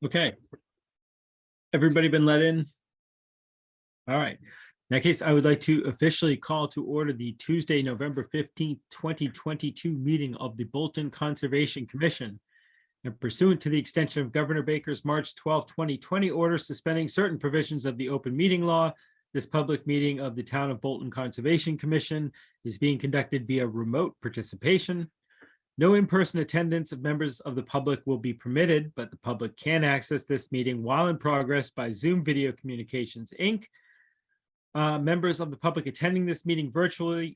Okay. Everybody been let in? All right. In that case, I would like to officially call to order the Tuesday, November 15th, 2022 meeting of the Bolton Conservation Commission. And pursuant to the extension of Governor Baker's March 12, 2020 order suspending certain provisions of the open meeting law, this public meeting of the Town of Bolton Conservation Commission is being conducted via remote participation. No in-person attendance of members of the public will be permitted, but the public can access this meeting while in progress by Zoom Video Communications, Inc. Members of the public attending this meeting virtually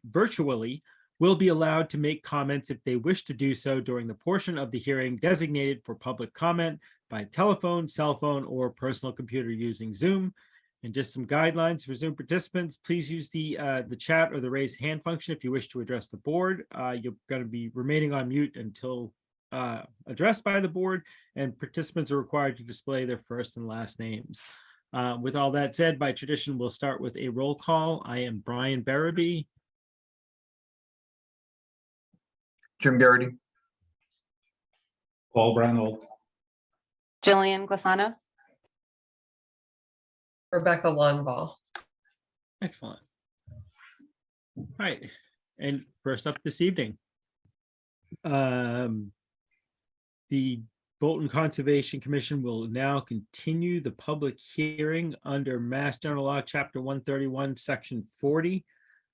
will be allowed to make comments if they wish to do so during the portion of the hearing designated for public comment by telephone, cell phone, or personal computer using Zoom. And just some guidelines for Zoom participants, please use the chat or the raise hand function if you wish to address the board. You're going to be remaining on mute until addressed by the board, and participants are required to display their first and last names. With all that said, by tradition, we'll start with a roll call. I am Brian Barabee. Jim Garrity. Paul Branold. Jillian Glasanos. Rebecca Longbaugh. Excellent. All right. And first up this evening, the Bolton Conservation Commission will now continue the public hearing under Mass General Law, Chapter 131, Section 40,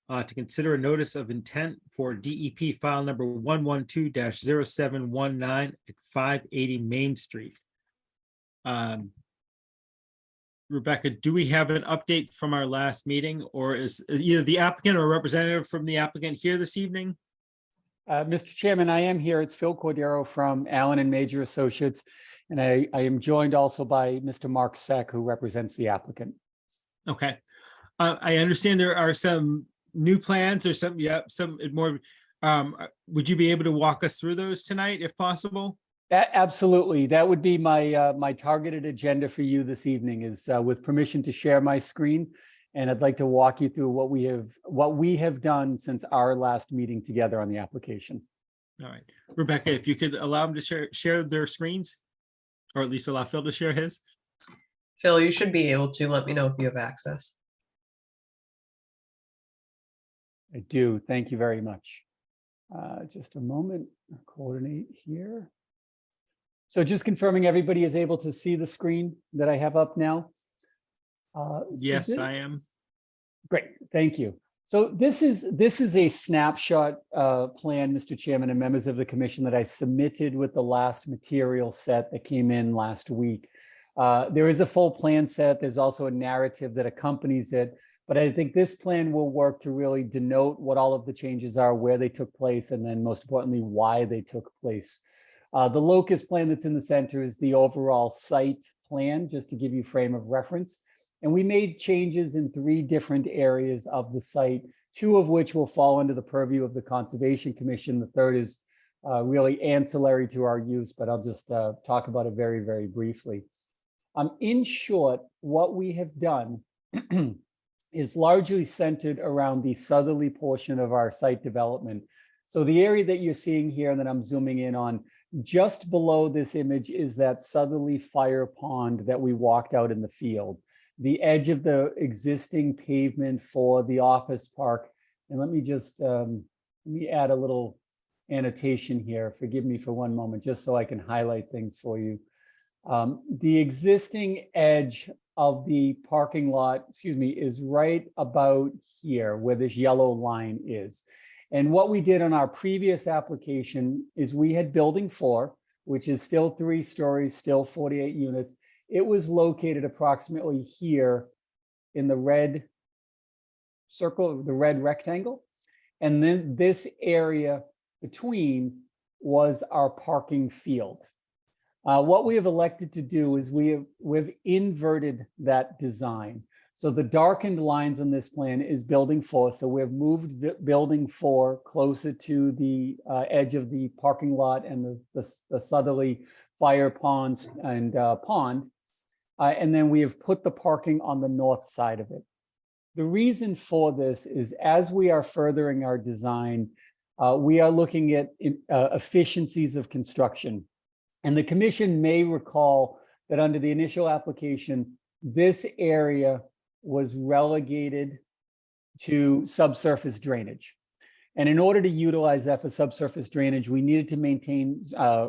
to consider a notice of intent for DEP file number 112-0719 at 580 Main Street. Rebecca, do we have an update from our last meeting, or is either the applicant or a representative from the applicant here this evening? Mr. Chairman, I am here. It's Phil Cordero from Allen and Major Associates, and I am joined also by Mr. Mark Seck, who represents the applicant. Okay. I understand there are some new plans or some more. Would you be able to walk us through those tonight if possible? Absolutely. That would be my my targeted agenda for you this evening, is with permission to share my screen. And I'd like to walk you through what we have done since our last meeting together on the application. All right. Rebecca, if you could allow them to share their screens, or at least allow Phil to share his. Phil, you should be able to. Let me know if you have access. I do. Thank you very much. Just a moment. I'll coordinate here. So just confirming everybody is able to see the screen that I have up now. Yes, I am. Great, thank you. So this is a snapshot plan, Mr. Chairman and members of the commission, that I submitted with the last material set that came in last week. There is a full plan set. There's also a narrative that accompanies it, but I think this plan will work to really denote what all of the changes are, where they took place, and then most importantly, why they took place. The locus plan that's in the center is the overall site plan, just to give you frame of reference. And we made changes in 3 different areas of the site, 2 of which will fall under the purview of the Conservation Commission. The third is really ancillary to our use, but I'll just talk about it very, very briefly. In short, what we have done is largely centered around the southerly portion of our site development. So the area that you're seeing here and that I'm zooming in on, just below this image, is that southerly fire pond that we walked out in the field, the edge of the existing pavement for the office park. And let me just let me add a little annotation here. Forgive me for one moment, just so I can highlight things for you. The existing edge of the parking lot, is right about here where this yellow line is. And what we did on our previous application is we had building 4, which is still 3 stories, still 48 units. It was located approximately here in the red circle, the red rectangle. And then this area between was our parking field. What we have elected to do is we've inverted that design. So the darkened lines on this plan is building 4. So we've moved building 4 closer to the edge of the parking lot and the southerly fire ponds and pond. And then we have put the parking on the north side of it. The reason for this is, as we are furthering our design, we are looking at efficiencies of construction. And the commission may recall that under the initial application, this area was relegated to subsurface drainage. And in order to utilize that for subsurface drainage, we needed to maintain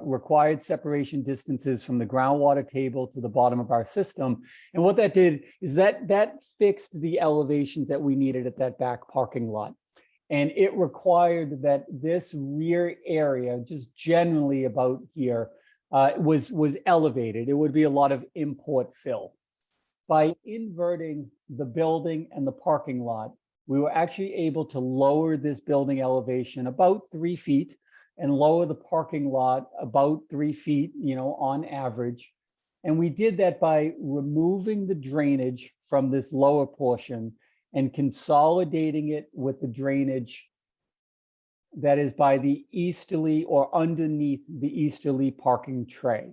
required separation distances from the groundwater table to the bottom of our system. And what that did is that fixed the elevations that we needed at that back parking lot. And it required that this rear area, just generally about here, was elevated. It would be a lot of import fill. By inverting the building and the parking lot, we were actually able to lower this building elevation about 3 feet and lower the parking lot about 3 feet, on average. And we did that by removing the drainage from this lower portion and consolidating it with the drainage that is by the easterly or underneath the easterly parking tray.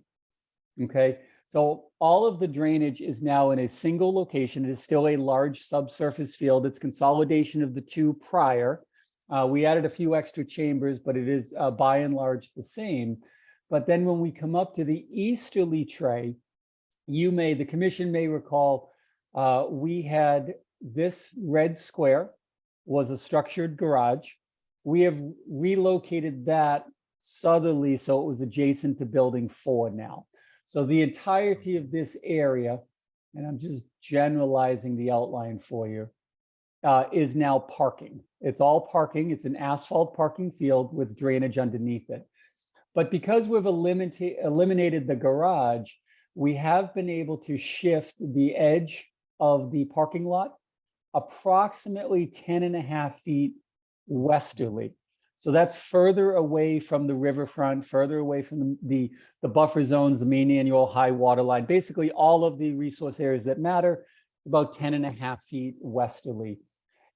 Okay, so all of the drainage is now in a single location. It is still a large subsurface field. It's consolidation of the two prior. We added a few extra chambers, but it is by and large the same. But then when we come up to the easterly tray, the commission may recall, we had this red square was a structured garage. We have relocated that southerly, so it was adjacent to building 4 now. So the entirety of this area, and I'm just generalizing the outline for you, is now parking. It's all parking. It's an asphalt parking field with drainage underneath it. But because we've eliminated the garage, we have been able to shift the edge of the parking lot approximately 10.5 feet westerly. So that's further away from the riverfront, further away from the buffer zones, the main annual high water line, basically all of the resource areas that matter, about 10.5 feet westerly.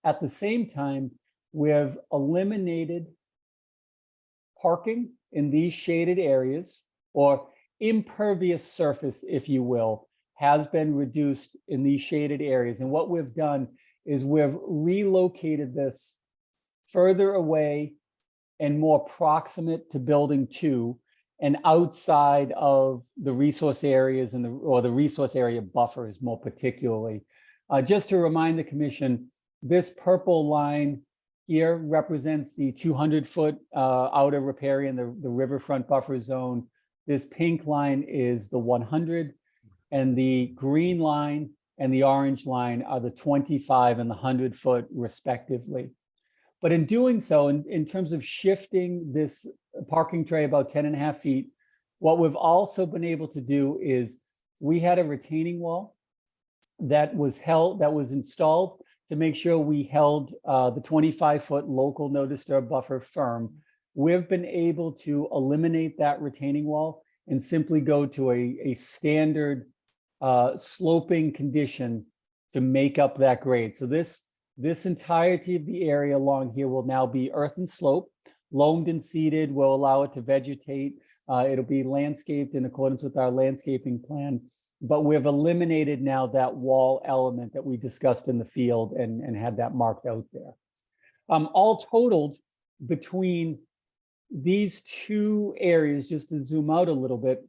At the same time, we've eliminated parking in these shaded areas, or impervious surface, if you will, has been reduced in these shaded areas. And what we've done is we've relocated this further away and more proximate to building 2 and outside of the resource areas or the resource area buffers more particularly. Just to remind the commission, this purple line here represents the 200-foot outer riparian, the riverfront buffer zone. This pink line is the 100, and the green line and the orange line are the 25 and the 100-foot respectively. But in doing so, in terms of shifting this parking tray about 10.5 feet, what we've also been able to do is we had a retaining wall that was installed to make sure we held the 25-foot local no disturb buffer firm. We've been able to eliminate that retaining wall and simply go to a standard sloping condition to make up that grade. So this entirety of the area along here will now be earthen slope, loamed and seeded, will allow it to vegetate. It'll be landscaped in accordance with our landscaping plan, but we've eliminated now that wall element that we discussed in the field and had that marked out there. All totaled, between these two areas, just to zoom out a little bit,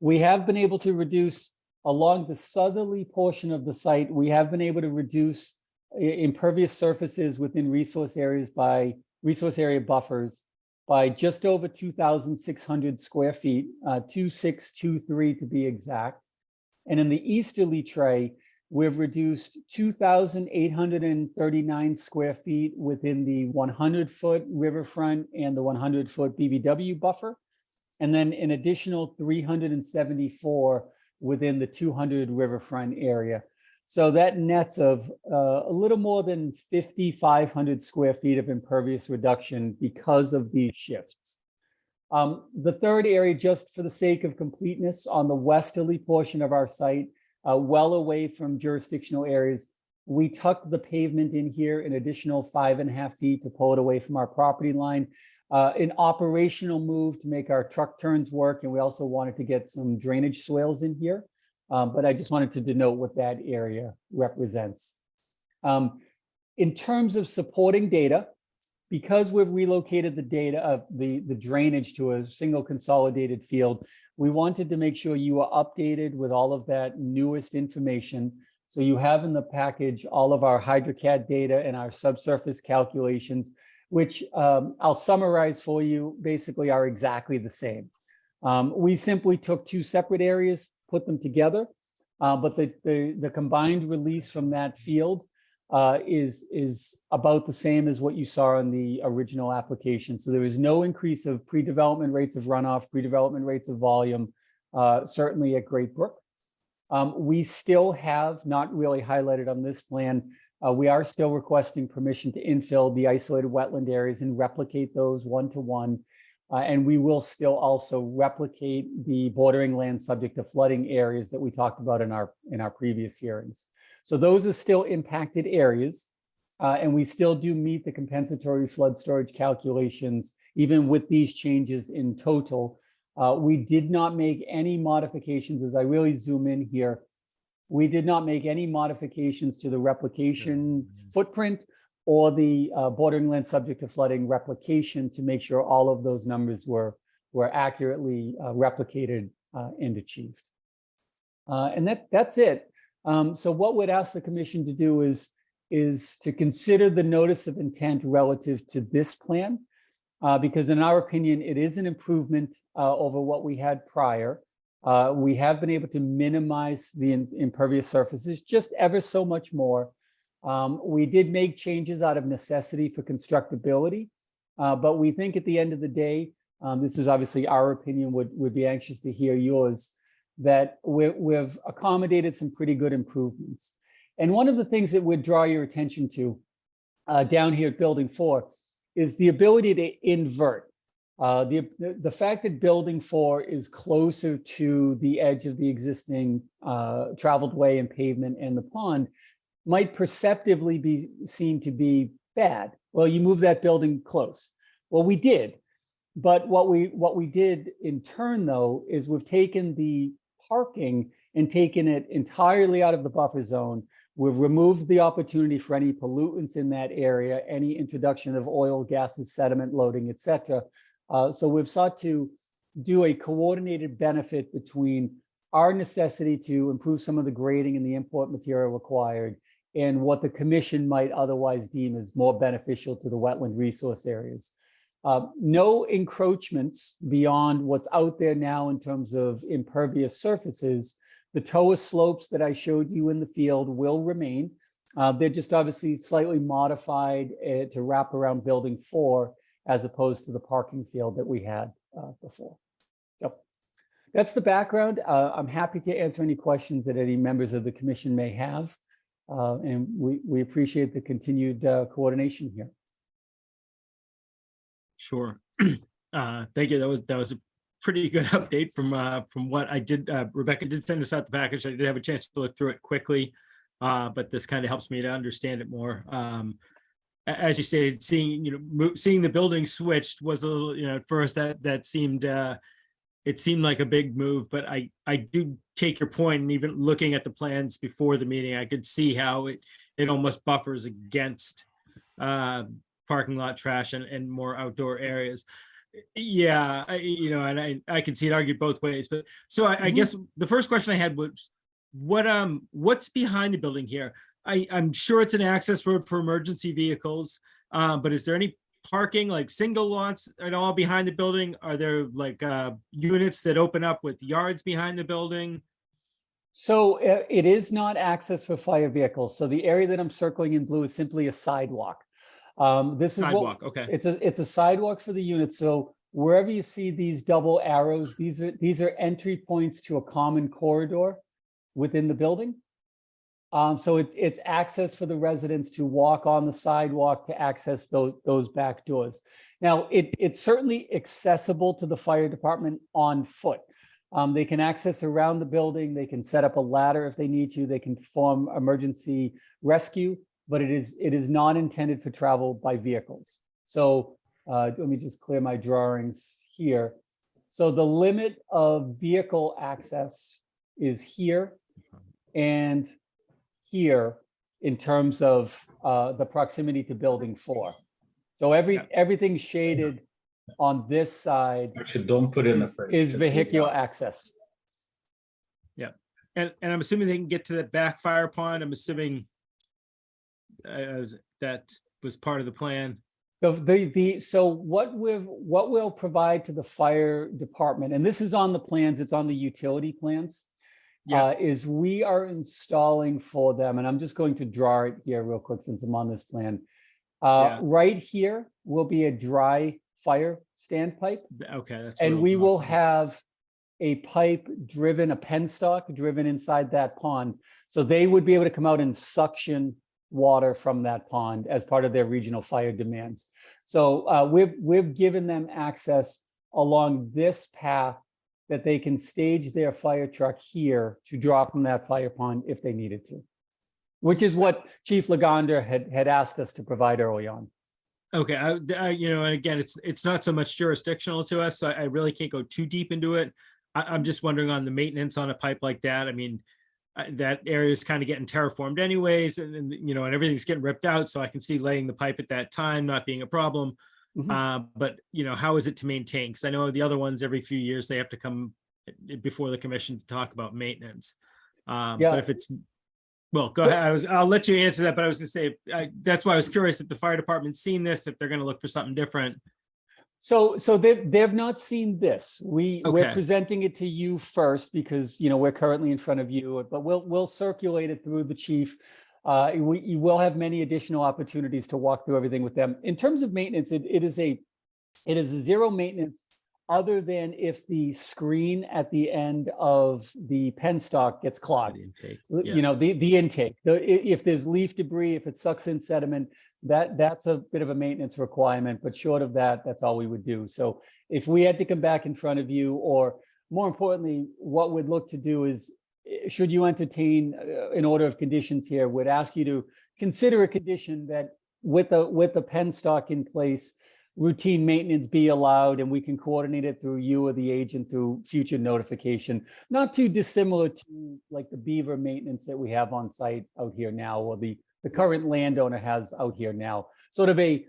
we have been able to reduce along the southerly portion of the site. We have been able to reduce impervious surfaces within resource areas by resource area buffers by just over 2,600 square feet, 2,623 to be exact. And in the easterly tray, we've reduced 2,839 square feet within the 100-foot riverfront and the 100-foot BVW buffer, and then an additional 374 within the 200 riverfront area. So that nets of a little more than 5,500 square feet of impervious reduction because of these shifts. The third area, just for the sake of completeness, on the westerly portion of our site, well away from jurisdictional areas, we tucked the pavement in here an additional 5.5 feet to pull it away from our property line. An operational move to make our truck turns work, and we also wanted to get some drainage swales in here. But I just wanted to denote what that area represents. In terms of supporting data, because we've relocated the data of the drainage to a single consolidated field, we wanted to make sure you are updated with all of that newest information. So you have in the package all of our HydroCAD data and our subsurface calculations, which I'll summarize for you, basically are exactly the same. We simply took two separate areas, put them together, but the combined release from that field is about the same as what you saw in the original application. So there is no increase of pre-development rates of runoff, pre-development rates of volume, certainly at Great Brook. We still have not really highlighted on this plan. We are still requesting permission to infill the isolated wetland areas and replicate those one-to-one. And we will still also replicate the bordering land subject to flooding areas that we talked about in our previous hearings. So those are still impacted areas, and we still do meet the compensatory flood storage calculations, even with these changes in total. We did not make any modifications, as I really zoom in here. We did not make any modifications to the replication footprint or the bordering land subject to flooding replication to make sure all of those numbers were accurately replicated and achieved. And that's it. So what we'd ask the commission to do is to consider the notice of intent relative to this plan, because in our opinion, it is an improvement over what we had prior. We have been able to minimize the impervious surfaces just ever so much more. We did make changes out of necessity for constructability, but we think at the end of the day, this is obviously our opinion, would be anxious to hear yours, that we've accommodated some pretty good improvements. And one of the things that would draw your attention to down here at Building 4 is the ability to invert. The fact that Building 4 is closer to the edge of the existing traveled way and pavement and the pond might perceptively be seen to be bad. Well, you move that building close. Well, we did. But what we did in turn, though, is we've taken the parking and taken it entirely out of the buffer zone. We've removed the opportunity for any pollutants in that area, any introduction of oil, gases, sediment loading, et cetera. So we've sought to do a coordinated benefit between our necessity to improve some of the grading and the import material required and what the commission might otherwise deem as more beneficial to the wetland resource areas. No encroachments beyond what's out there now in terms of impervious surfaces. The TOA slopes that I showed you in the field will remain. They're just obviously slightly modified to wrap around Building 4 as opposed to the parking field that we had before. So that's the background. I'm happy to answer any questions that any members of the commission may have. And we appreciate the continued coordination here. Sure. Thank you. That was a pretty good update from what I did. Rebecca did send us out the package. I did have a chance to look through it quickly, but this kind of helps me to understand it more. As you stated, seeing the building switched was a little, at first that seemed it seemed like a big move, but I do take your point, and even looking at the plans before the meeting, I could see how it almost buffers against parking lot trash and more outdoor areas. Yeah, and I can see it argued both ways. But so I guess the first question I had was, what's behind the building here? I'm sure it's an access road for emergency vehicles, but is there any parking, like single lots at all behind the building? Are there like units that open up with yards behind the building? So it is not access for fire vehicles. So the area that I'm circling in blue is simply a sidewalk. This Sidewalk, is okay. It's a sidewalk for the unit. So wherever you see these double arrows, these are entry points to a common corridor within the building. So it's access for the residents to walk on the sidewalk to access those back doors. Now, it's certainly accessible to the fire department on foot. They can access around the building. They can set up a ladder if they need to. They can perform emergency rescue, but it is not intended for travel by vehicles. So let me just clear my drawings here. So the limit of vehicle access is here and here in terms of the proximity to Building 4. So Yeah. everything shaded on this side Actually, don't put in the phrase. is just leave it vehicular out. access. And I'm assuming they can get to the back fire pond. I'm assuming that was part of the plan. So what we'll provide to the fire department, and this is on the plans, it's on the utility plans. Yeah. Is we are installing for them, and I'm just going to draw it here real quick since I'm on this plan. Yeah. Right here will be a dry fire standpipe, Okay, that's. and what we I'll will draw. have a pipe driven, a penstock driven inside that pond. So they would be able to come out and suction water from that pond as part of their regional fire demands. So we've given them access along this path that they can stage their fire truck here to draw from that fire pond if they needed to, which is what Chief Lagonder had asked us to provide early on. Okay, and again, it's not so much jurisdictional to us, so I really can't go too deep into it. I'm just wondering on the maintenance on a pipe like that. I mean, that area is kind of getting terraformed anyways, and everything's getting ripped out, so I can see laying the pipe at that time not being a problem. Mhm. But how is it to maintain? Because I know the other ones, every few years, they have to come before the commission to talk about maintenance. Yeah. But if it's, well, go ahead. I'll let you answer that, but I was gonna say, that's why I was curious if the fire department's seen this, if they're gonna look for something different. So they've not seen this. We're Okay. presenting it to you first because we're currently in front of you, but we'll circulate it through the chief. You will have many additional opportunities to walk through everything with them. In terms of maintenance, it is a zero maintenance, other than if the screen at the end of the penstock gets clogged. The intake, The intake. If there's leaf debris, if it sucks in sediment, that's a bit of a maintenance requirement, but short of that, that's all we would do. So if we had to come back in front of you, or more importantly, what we'd look to do is, should you entertain an order of conditions here, would ask you to consider a condition that with the penstock in place, routine maintenance be allowed, and we can coordinate it through you or the agent through future notification, not too dissimilar to like the beaver maintenance that we have on site out here now, or the current landowner has out here now. Sort of a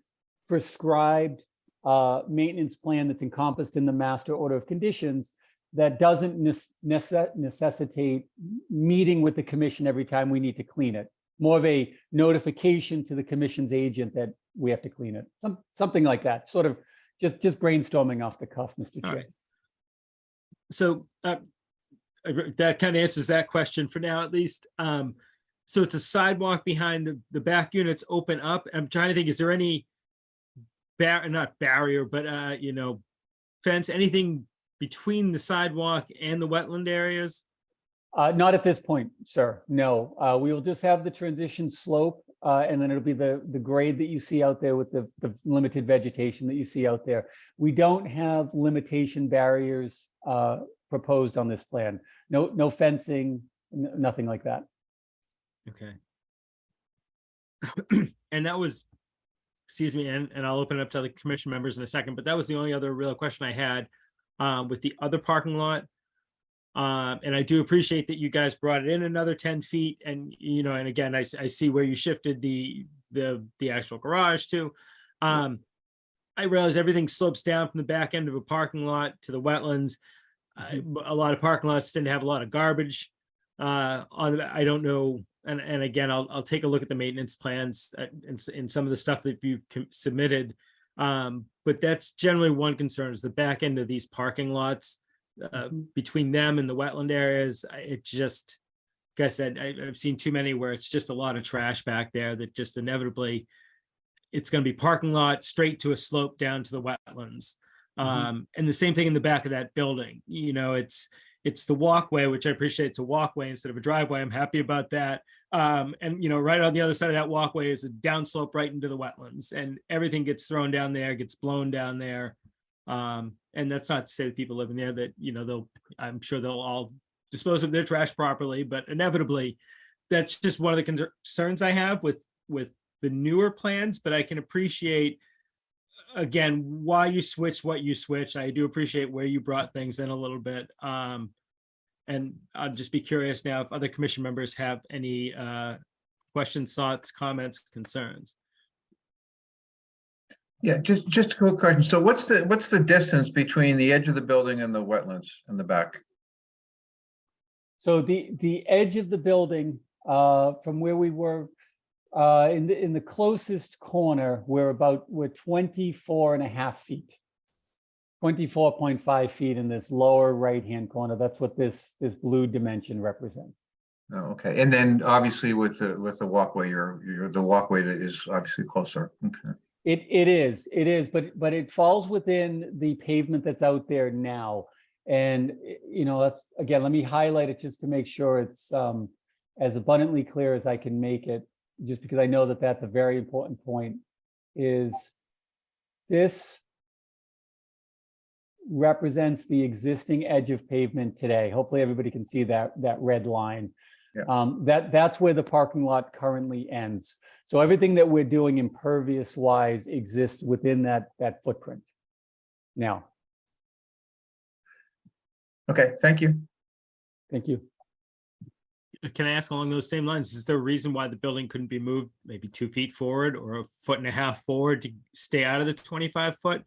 prescribed maintenance plan that's encompassed in the master order of conditions that doesn't necessitate meeting with the commission every time we need to clean it. More of a notification to the commission's agent that we have to clean it. Something like that, sort of just brainstorming off the cuff, Mr. All Chair. right. So that kind of answers that question for now, at least. So it's a sidewalk behind the back units open up. I'm trying to think, is there any not barrier, but fence, anything between the sidewalk and the wetland areas? Not at this point, sir. No, we will just have the transition slope, and then it'll be the grade that you see out there with the limited vegetation that you see out there. We don't have limitation barriers proposed on this plan. No fencing, nothing like that. Okay. And that was, excuse me, and I'll open it up to the commission members in a second, but that was the only other real question I had with the other parking lot. And I do appreciate that you guys brought it in another 10 feet, and and again, I see where you shifted the actual garage to. I realize everything slopes down from the back end of a parking lot to the wetlands. A lot of parking lots tend to have a lot of garbage I don't know, and again, I'll take a look at the maintenance plans and some of the stuff that you submitted. But that's generally one concern, is the back end of these parking lots. Between them and the wetland areas, it just, like I said, I've seen too many where it's just a lot of trash back there that just inevitably it's going to be parking lot straight to a slope down to the wetlands. And the same thing in the back of that building. It's the walkway, which I appreciate. It's a walkway instead of a driveway. I'm happy about that. And right on the other side of that walkway is a downslope right into the wetlands, and everything gets thrown down there, gets blown down there. And that's not to say that people living there that, I'm sure they'll all dispose of their trash properly, but inevitably that's just one of the concerns I have with the newer plans. But I can appreciate, again, why you switched what you switched. I do appreciate where you brought things in a little bit. And I'll just be curious now if other commission members have any questions, thoughts, comments, concerns. Yeah, just a quick question. So what's the distance between the edge of the building and the wetlands in the back? So the edge of the building, from where we were, in the closest corner, we're 24 and a half feet. 24.5 feet in this lower right-hand corner. That's what this blue dimension represents. Oh, okay. And then obviously with the walkway, the walkway is obviously closer. Okay. It is, but it falls within the pavement that's out there now. And, that's, again, let me highlight it just to make sure it's as abundantly clear as I can make it, just because I know that that's a very important point, is this represents the existing edge of pavement today. Hopefully everybody can see that red line. Yeah. That's where the parking lot currently ends. So everything that we're doing impervious wise exists within that footprint. Now, Okay, thank you. thank you. Can I ask along those same lines, is there a reason why the building couldn't be moved maybe 2 feet forward or 1.5 feet forward to stay out of the 25 foot?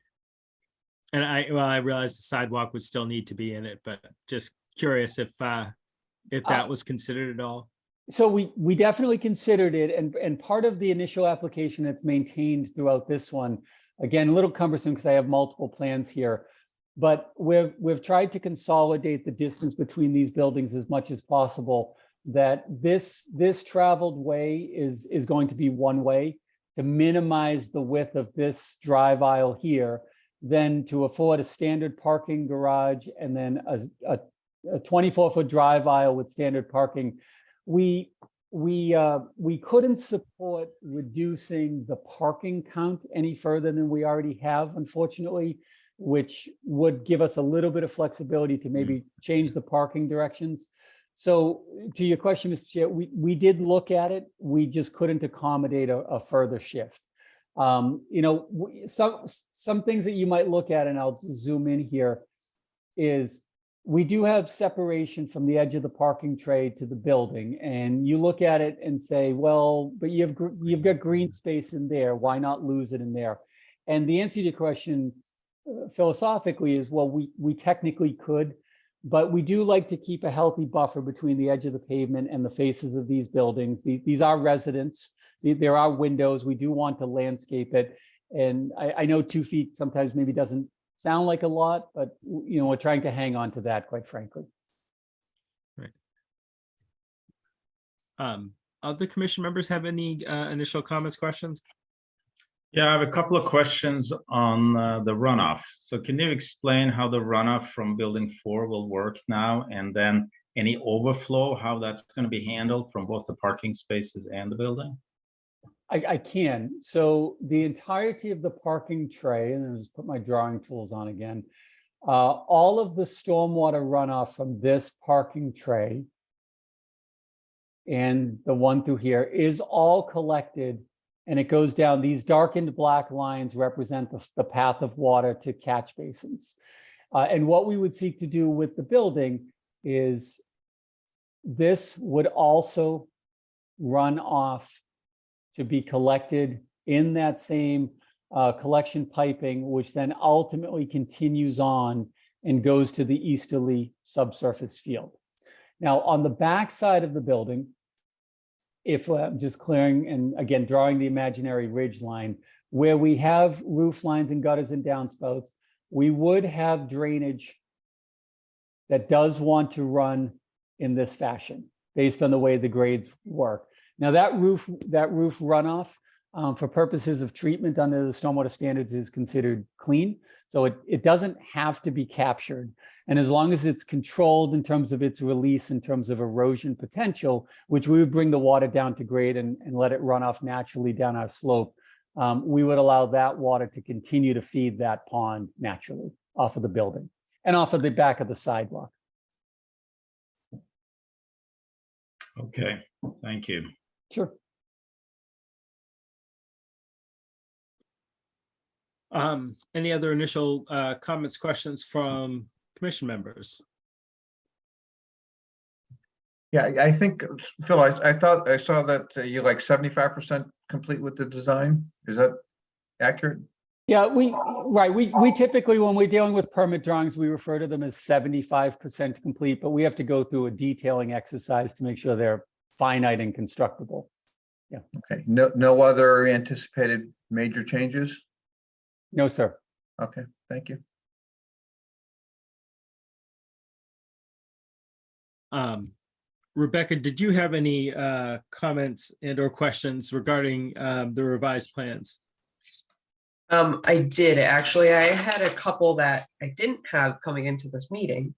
And I realize the sidewalk would still need to be in it, but just curious if that was considered at all. So we definitely considered it, and part of the initial application that's maintained throughout this one, again, a little cumbersome because I have multiple plans here, but we've tried to consolidate the distance between these buildings as much as possible, that this traveled way is going to be one way to minimize the width of this drive aisle here, then to afford a standard parking garage and then a 24-foot drive aisle with standard parking. We couldn't support reducing the parking count any further than we already have, unfortunately, which would give us a little bit of flexibility to maybe change the parking directions. So to your question, Mr. Chair, we did look at it. We just couldn't accommodate a further shift. Some things that you might look at, and I'll zoom in here, is we do have separation from the edge of the parking tray to the building, and you look at it and say, well, but you've got green space in there. Why not lose it in there? And the answer to your question philosophically is, well, we technically could, but we do like to keep a healthy buffer between the edge of the pavement and the faces of these buildings. These are residents. There are windows. We do want to landscape it. And I know 2 feet sometimes maybe doesn't sound like a lot, but we're trying to hang on to that, quite frankly. Right. Other commission members have any initial comments, questions? Yeah, I have a couple of questions on the runoff. So can you explain how the runoff from building 4 will work now, and then any overflow, how that's going to be handled from both the parking spaces and the building? I can. So the entirety of the parking tray, and I'll just put my drawing tools on again, all of the stormwater runoff from this parking tray and the one through here is all collected, and it goes down. These darkened black lines represent the path of water to catch basins. And what we would seek to do with the building is this would also run off to be collected in that same collection piping, which then ultimately continues on and goes to the easterly subsurface field. Now, on the back side of the building, if I'm just clearing and again drawing the imaginary ridge line, where we have roof lines and gutters and downspouts, we would have drainage that does want to run in this fashion based on the way the grades work. Now that roof runoff, for purposes of treatment under the stormwater standards, is considered clean. So it doesn't have to be captured. And as long as it's controlled in terms of its release, in terms of erosion potential, which we would bring the water down to grade and let it run off naturally down our slope, we would allow that water to continue to feed that pond naturally off of the building and off of the back of the sidewalk. Okay, thank you. Sure. Any other initial comments, questions from commission members? Yeah, I think, Phil, I thought I saw that you're like 75% complete with the design. Is that accurate? Yeah, we typically, when we're dealing with permit drawings, we refer to them as 75% complete, but we have to go through a detailing exercise to make sure they're finite and constructible. Okay, no other anticipated major changes? No, sir. Okay, thank you. Rebecca, did you have any comments and or questions regarding the revised plans? I did actually. I had a couple that I didn't have coming into this meeting.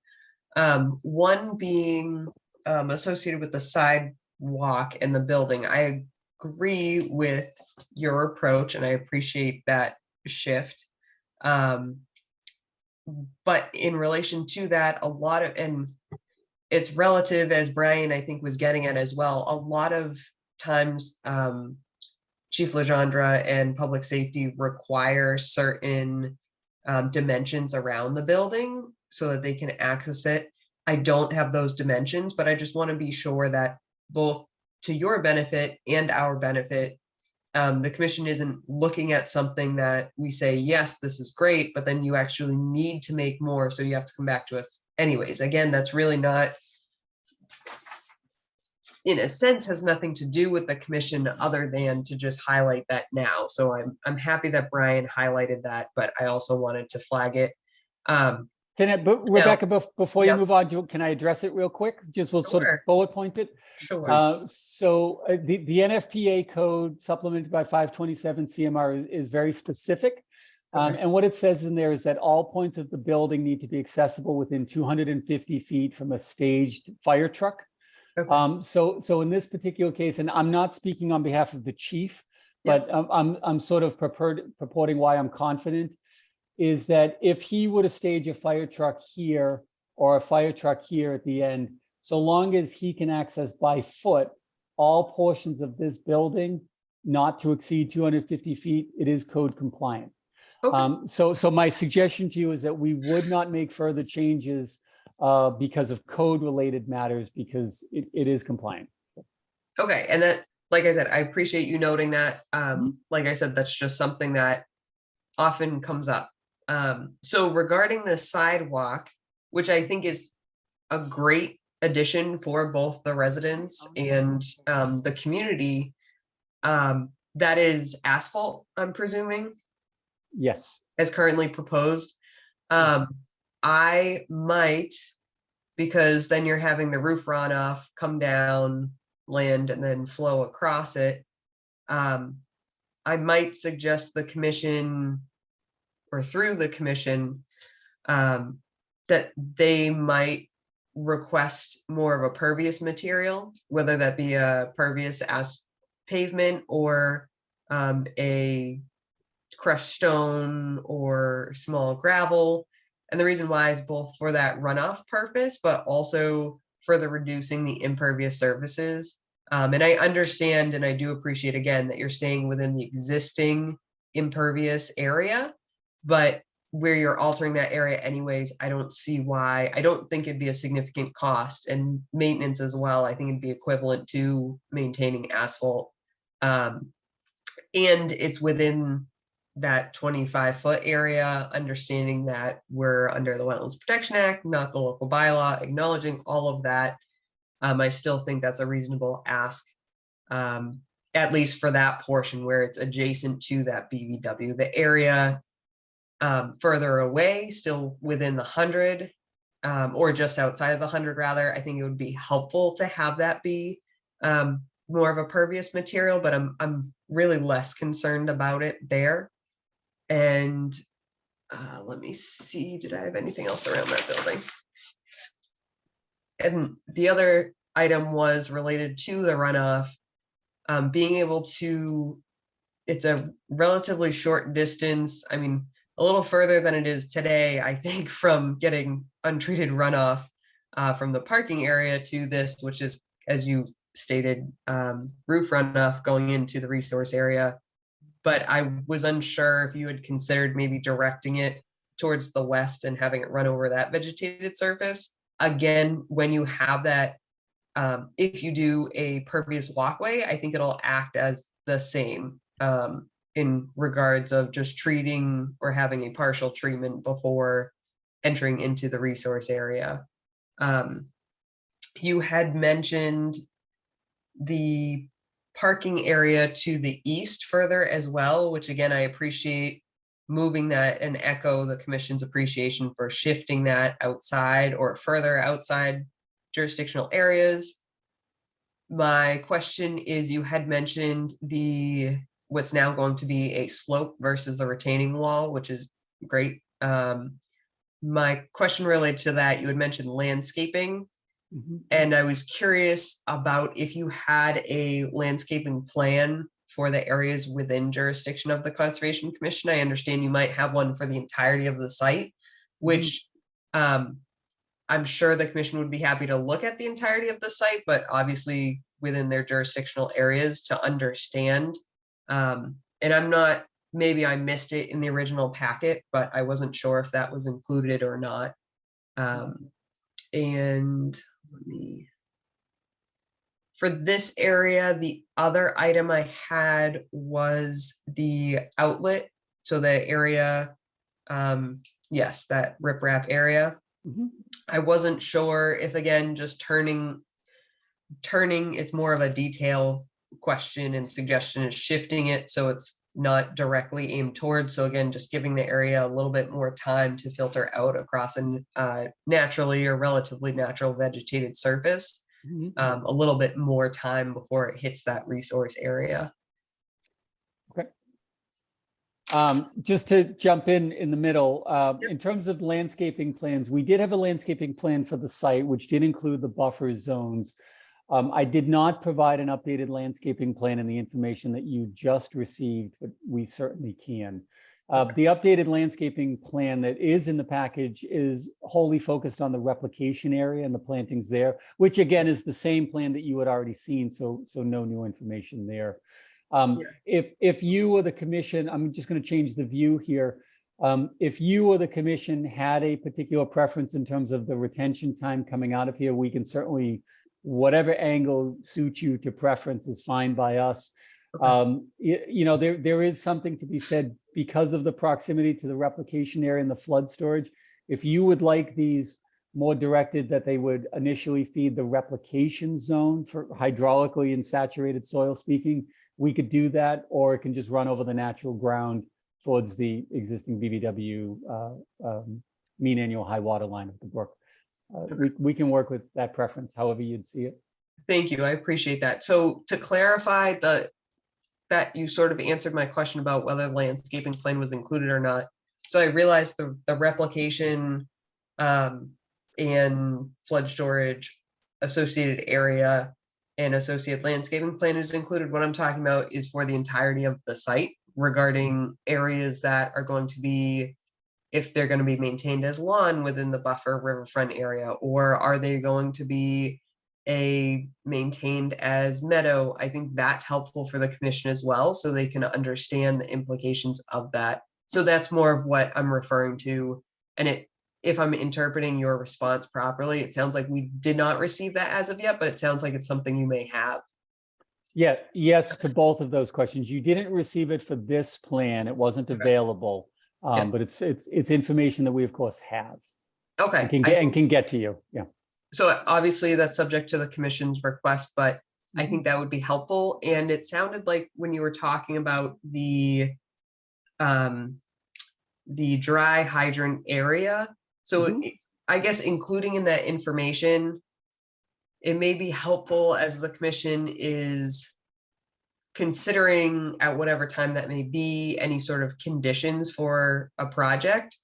One being associated with the sidewalk and the building. I agree with your approach and I appreciate that shift. But in relation to that, a lot of, and it's relative, as Brian, I think, was getting at as well, a lot of times Chief Legendre and public safety require certain dimensions around the building so that they can access it. I don't have those dimensions, but I just want to be sure that both to your benefit and our benefit, the commission isn't looking at something that we say, yes, this is great, but then you actually need to make more, so you have to come back to us anyways. Again, that's really not, in a sense, has nothing to do with the commission other than to just highlight that now. So I'm happy that Brian highlighted that, but I also wanted to flag it. Rebecca, before you yeah. move on to, can I address it real quick? Just we'll sort of Sure. bullet point it. Sure. The NFPA code supplemented by 527 CMR is very specific. Okay. And what it says in there is that all points of the building need to be accessible within 250 feet from a staged fire truck. Okay. So in this particular case, and I'm not speaking on behalf of the chief, Yep. but I'm sort of purporting why I'm confident, is that if he were to stage a fire truck here or a fire truck here at the end, so long as he can access by foot all portions of this building not to exceed 250 feet, it is code compliant. Okay. So my suggestion to you is that we would not make further changes because of code related matters, because it is compliant. Okay. And that, like I said, I appreciate you noting that. Like I said, that's just something that often comes up. So regarding the sidewalk, which I think is a great addition for both the residents and the community, that is asphalt, I'm presuming, Yes. as currently proposed. Yes. I might, because then you're having the roof runoff come down, land, and then flow across it. I might suggest the commission, or through the commission, that they might request more of a pervious material, whether that be a pervious as pavement or a crushed stone or small gravel. And the reason why is both for that runoff purpose, but also further reducing the impervious surfaces. And I understand, and I do appreciate again that you're staying within the existing impervious area, but where you're altering that area anyways, I don't see why. I don't think it'd be a significant cost, and maintenance as well. I think it'd be equivalent to maintaining asphalt. And it's within that 25-foot area, understanding that we're under the Wetlands Protection Act, not the local bylaw, acknowledging all of that. I still think that's a reasonable ask, at least for that portion where it's adjacent to that BVW. The area further away, still within the 100, or just outside of the 100 rather, I think it would be helpful to have that be more of a pervious material, but I'm really less concerned about it there. And let me see, did I have anything else around that building? And the other item was related to the runoff, being able to, it's a relatively short distance. I mean, a little further than it is today, I think, from getting untreated runoff from the parking area to this, which is, as you stated, roof runoff going into the resource area. But I was unsure if you had considered maybe directing it towards the west and having it run over that vegetated surface. Again, when you have that, if you do a pervious walkway, I think it'll act as the same in regards of just treating or having a partial treatment before entering into the resource area. You had mentioned the parking area to the east further as well, which again, I appreciate moving that and echo the commission's appreciation for shifting that outside or further outside jurisdictional areas. My question is, you had mentioned what's now going to be a slope versus the retaining wall, which is great. My question related to that, you had mentioned landscaping. And I was curious about if you had a landscaping plan for the areas within jurisdiction of the Conservation Commission. I understand you might have one for the entirety of the site, which I'm sure the commission would be happy to look at the entirety of the site, but obviously within their jurisdictional areas to understand. And I'm not, maybe I missed it in the original packet, but I wasn't sure if that was included or not. And let me, for this area, the other item I had was the outlet. So the area, yes, that riprap area. I wasn't sure if, again, just turning, it's more of a detail question and suggestion is shifting it so it's not directly aimed towards. So again, just giving the area a little bit more time to filter out across a naturally or relatively natural vegetated surface, a little bit more time before it hits that resource area. Okay. Just to jump in the middle, in terms of landscaping plans, we did have a landscaping plan for the site, which did include the buffer zones. I did not provide an updated landscaping plan in the information that you just received, but we certainly can. The updated landscaping plan that is in the package is wholly focused on the replication area and the plantings there, which again is the same plan that you had already seen, so no new information there. If you or the commission, I'm just going to change the view here. If you or the commission had a particular preference in terms of the retention time coming out of here, we can certainly, whatever angle suits you to preference is fine by us. You know, there is something to be said because of the proximity to the replication area and the flood storage. If you would like these more directed that they would initially feed the replication zone for hydraulically and saturated soil speaking, we could do that, or it can just run over the natural ground towards the existing BVW mean annual high water line of the brook. We can work with that preference, however you'd see it. Thank you. I appreciate that. So to clarify that you sort of answered my question about whether the landscaping plan was included or not. So I realized the replication and flood storage associated area and associated landscaping plan is included. What I'm talking about is for the entirety of the site regarding areas that are going to be, if they're going to be maintained as lawn within the buffer riverfront area, or are they going to be maintained as meadow. I think that's helpful for the commission as well, so they can understand the implications of that. So that's more of what I'm referring to. And if I'm interpreting your response properly, it sounds like we did not receive that as of yet, but it sounds like it's something you may have. Yeah, yes to both of those questions. You didn't receive it for this plan. It wasn't available, but it's information that we of course have. Okay. And can get to you. Yeah. So obviously that's subject to the commission's request, but I think that would be helpful. And it sounded like when you were talking about the dry hydrant area. So I guess including in that information, it may be helpful as the commission is considering at whatever time that may be any sort of conditions for a project.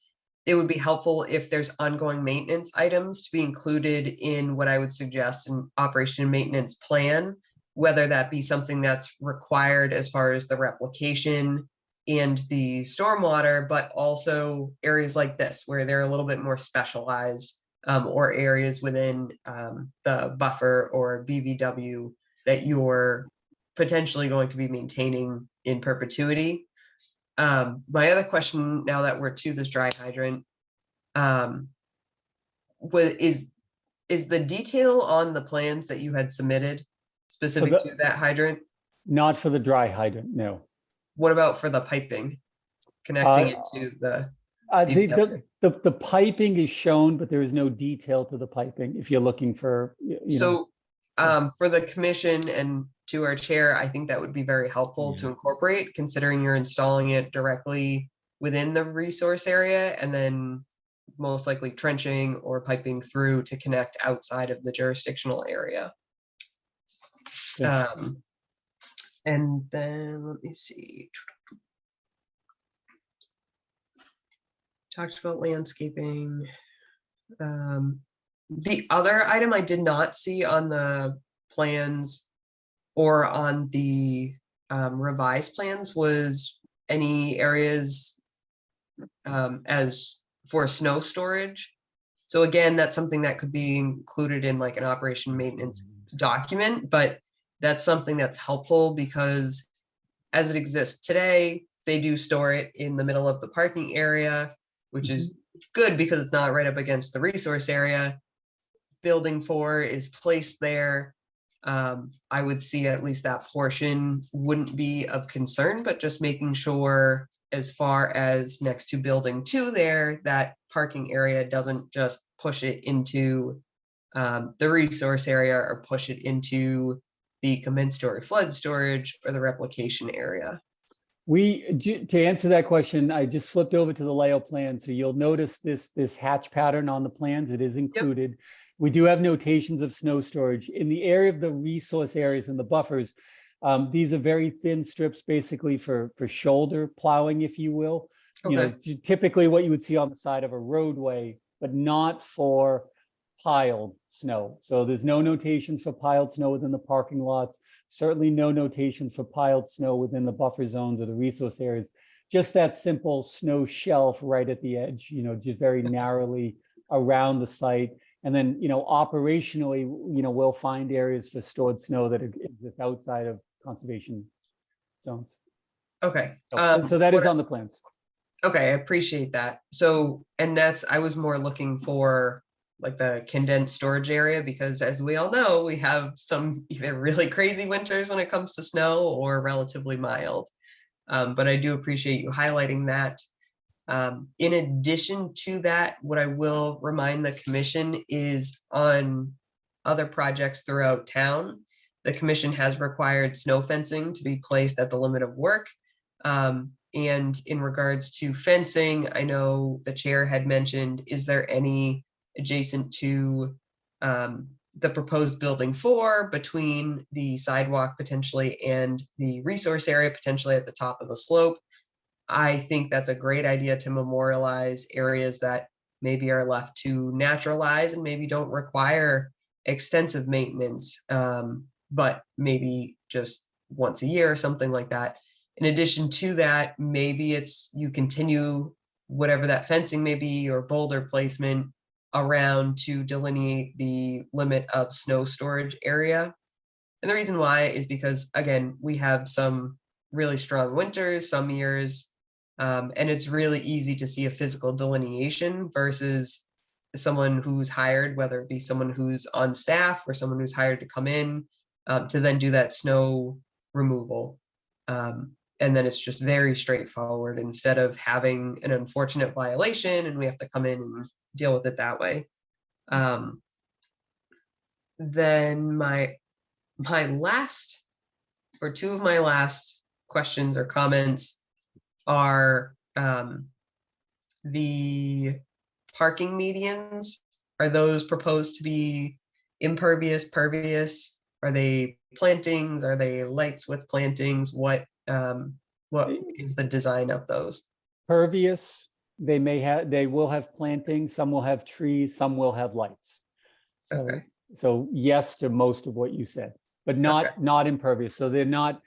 It would be helpful if there's ongoing maintenance items to be included in what I would suggest an operation and maintenance plan, whether that be something that's required as far as the replication and the stormwater, but also areas like this where they're a little bit more specialized, or areas within the buffer or BVW that you're potentially going to be maintaining in perpetuity. My other question, now that we're to this dry hydrant, is the detail on the plans that you had submitted specific to that hydrant? Not for the dry hydrant, no. what about for the piping? Connecting into the, The piping is shown, but there is no detail to the piping if you're looking for, so for the commission and to our chair, I think that would be very helpful to incorporate, considering you're installing it directly within the resource area and then most likely trenching or piping through to connect outside of the jurisdictional area. And then let me see. Talked about landscaping. The other item I did not see on the plans or on the revised plans was any areas as for snow storage. So again, that's something that could be included in like an operation maintenance document, but that's something that's helpful because as it exists today, they do store it in the middle of the parking area, which is good because it's not right up against the resource area. Building 4 is placed there. I would see at least that portion wouldn't be of concern, but just making sure as far as next to building 2 there, that parking area doesn't just push it into the resource area or push it into the compensatory flood storage or the replication area. To answer that question, I just flipped over to the layout plan. So you'll notice this hatch pattern on the plans. It is included. Yep. We do have notations of snow storage. In the area of the resource areas and the buffers, these are very thin strips basically for shoulder plowing, if you will. Okay. Typically what you would see on the side of a roadway, but not for piled snow. So there's no notations for piled snow within the parking lots, certainly no notations for piled snow within the buffer zones or the resource areas, just that simple snow shelf right at the edge, just very narrowly around the site. And then, operationally, we'll find areas for stored snow that exist outside of conservation zones. Okay. So that is on the plans. Okay, I appreciate that. So, and I was more looking for like the condensed storage area, because as we all know, we have some either really crazy winters when it comes to snow or relatively mild. But I do appreciate you highlighting that. In addition to that, what I will remind the commission is on other projects throughout town, the commission has required snow fencing to be placed at the limit of work. And in regards to fencing, I know the chair had mentioned, is there any adjacent to the proposed building 4 between the sidewalk potentially and the resource area potentially at the top of the slope? I think that's a great idea to memorialize areas that maybe are left to naturalize and maybe don't require extensive maintenance, but maybe just once a year or something like that. In addition to that, maybe you continue whatever that fencing may be or boulder placement around to delineate the limit of snow storage area. And the reason why is because, again, we have some really strong winters, some years, and it's really easy to see a physical delineation versus someone who's hired, whether it be someone who's on staff or someone who's hired to come in to then do that snow removal. And then it's just very straightforward instead of having an unfortunate violation and we have to come in and deal with it that way. Then my last, or two of my last questions or comments are the parking medians. Are those proposed to be impervious, pervious? Are they plantings? Are they lights with plantings? What is the design of those? Pervious. They will have plantings, some will have trees, some will have lights. So, okay. So yes to most of what you said, but not impervious. So they're not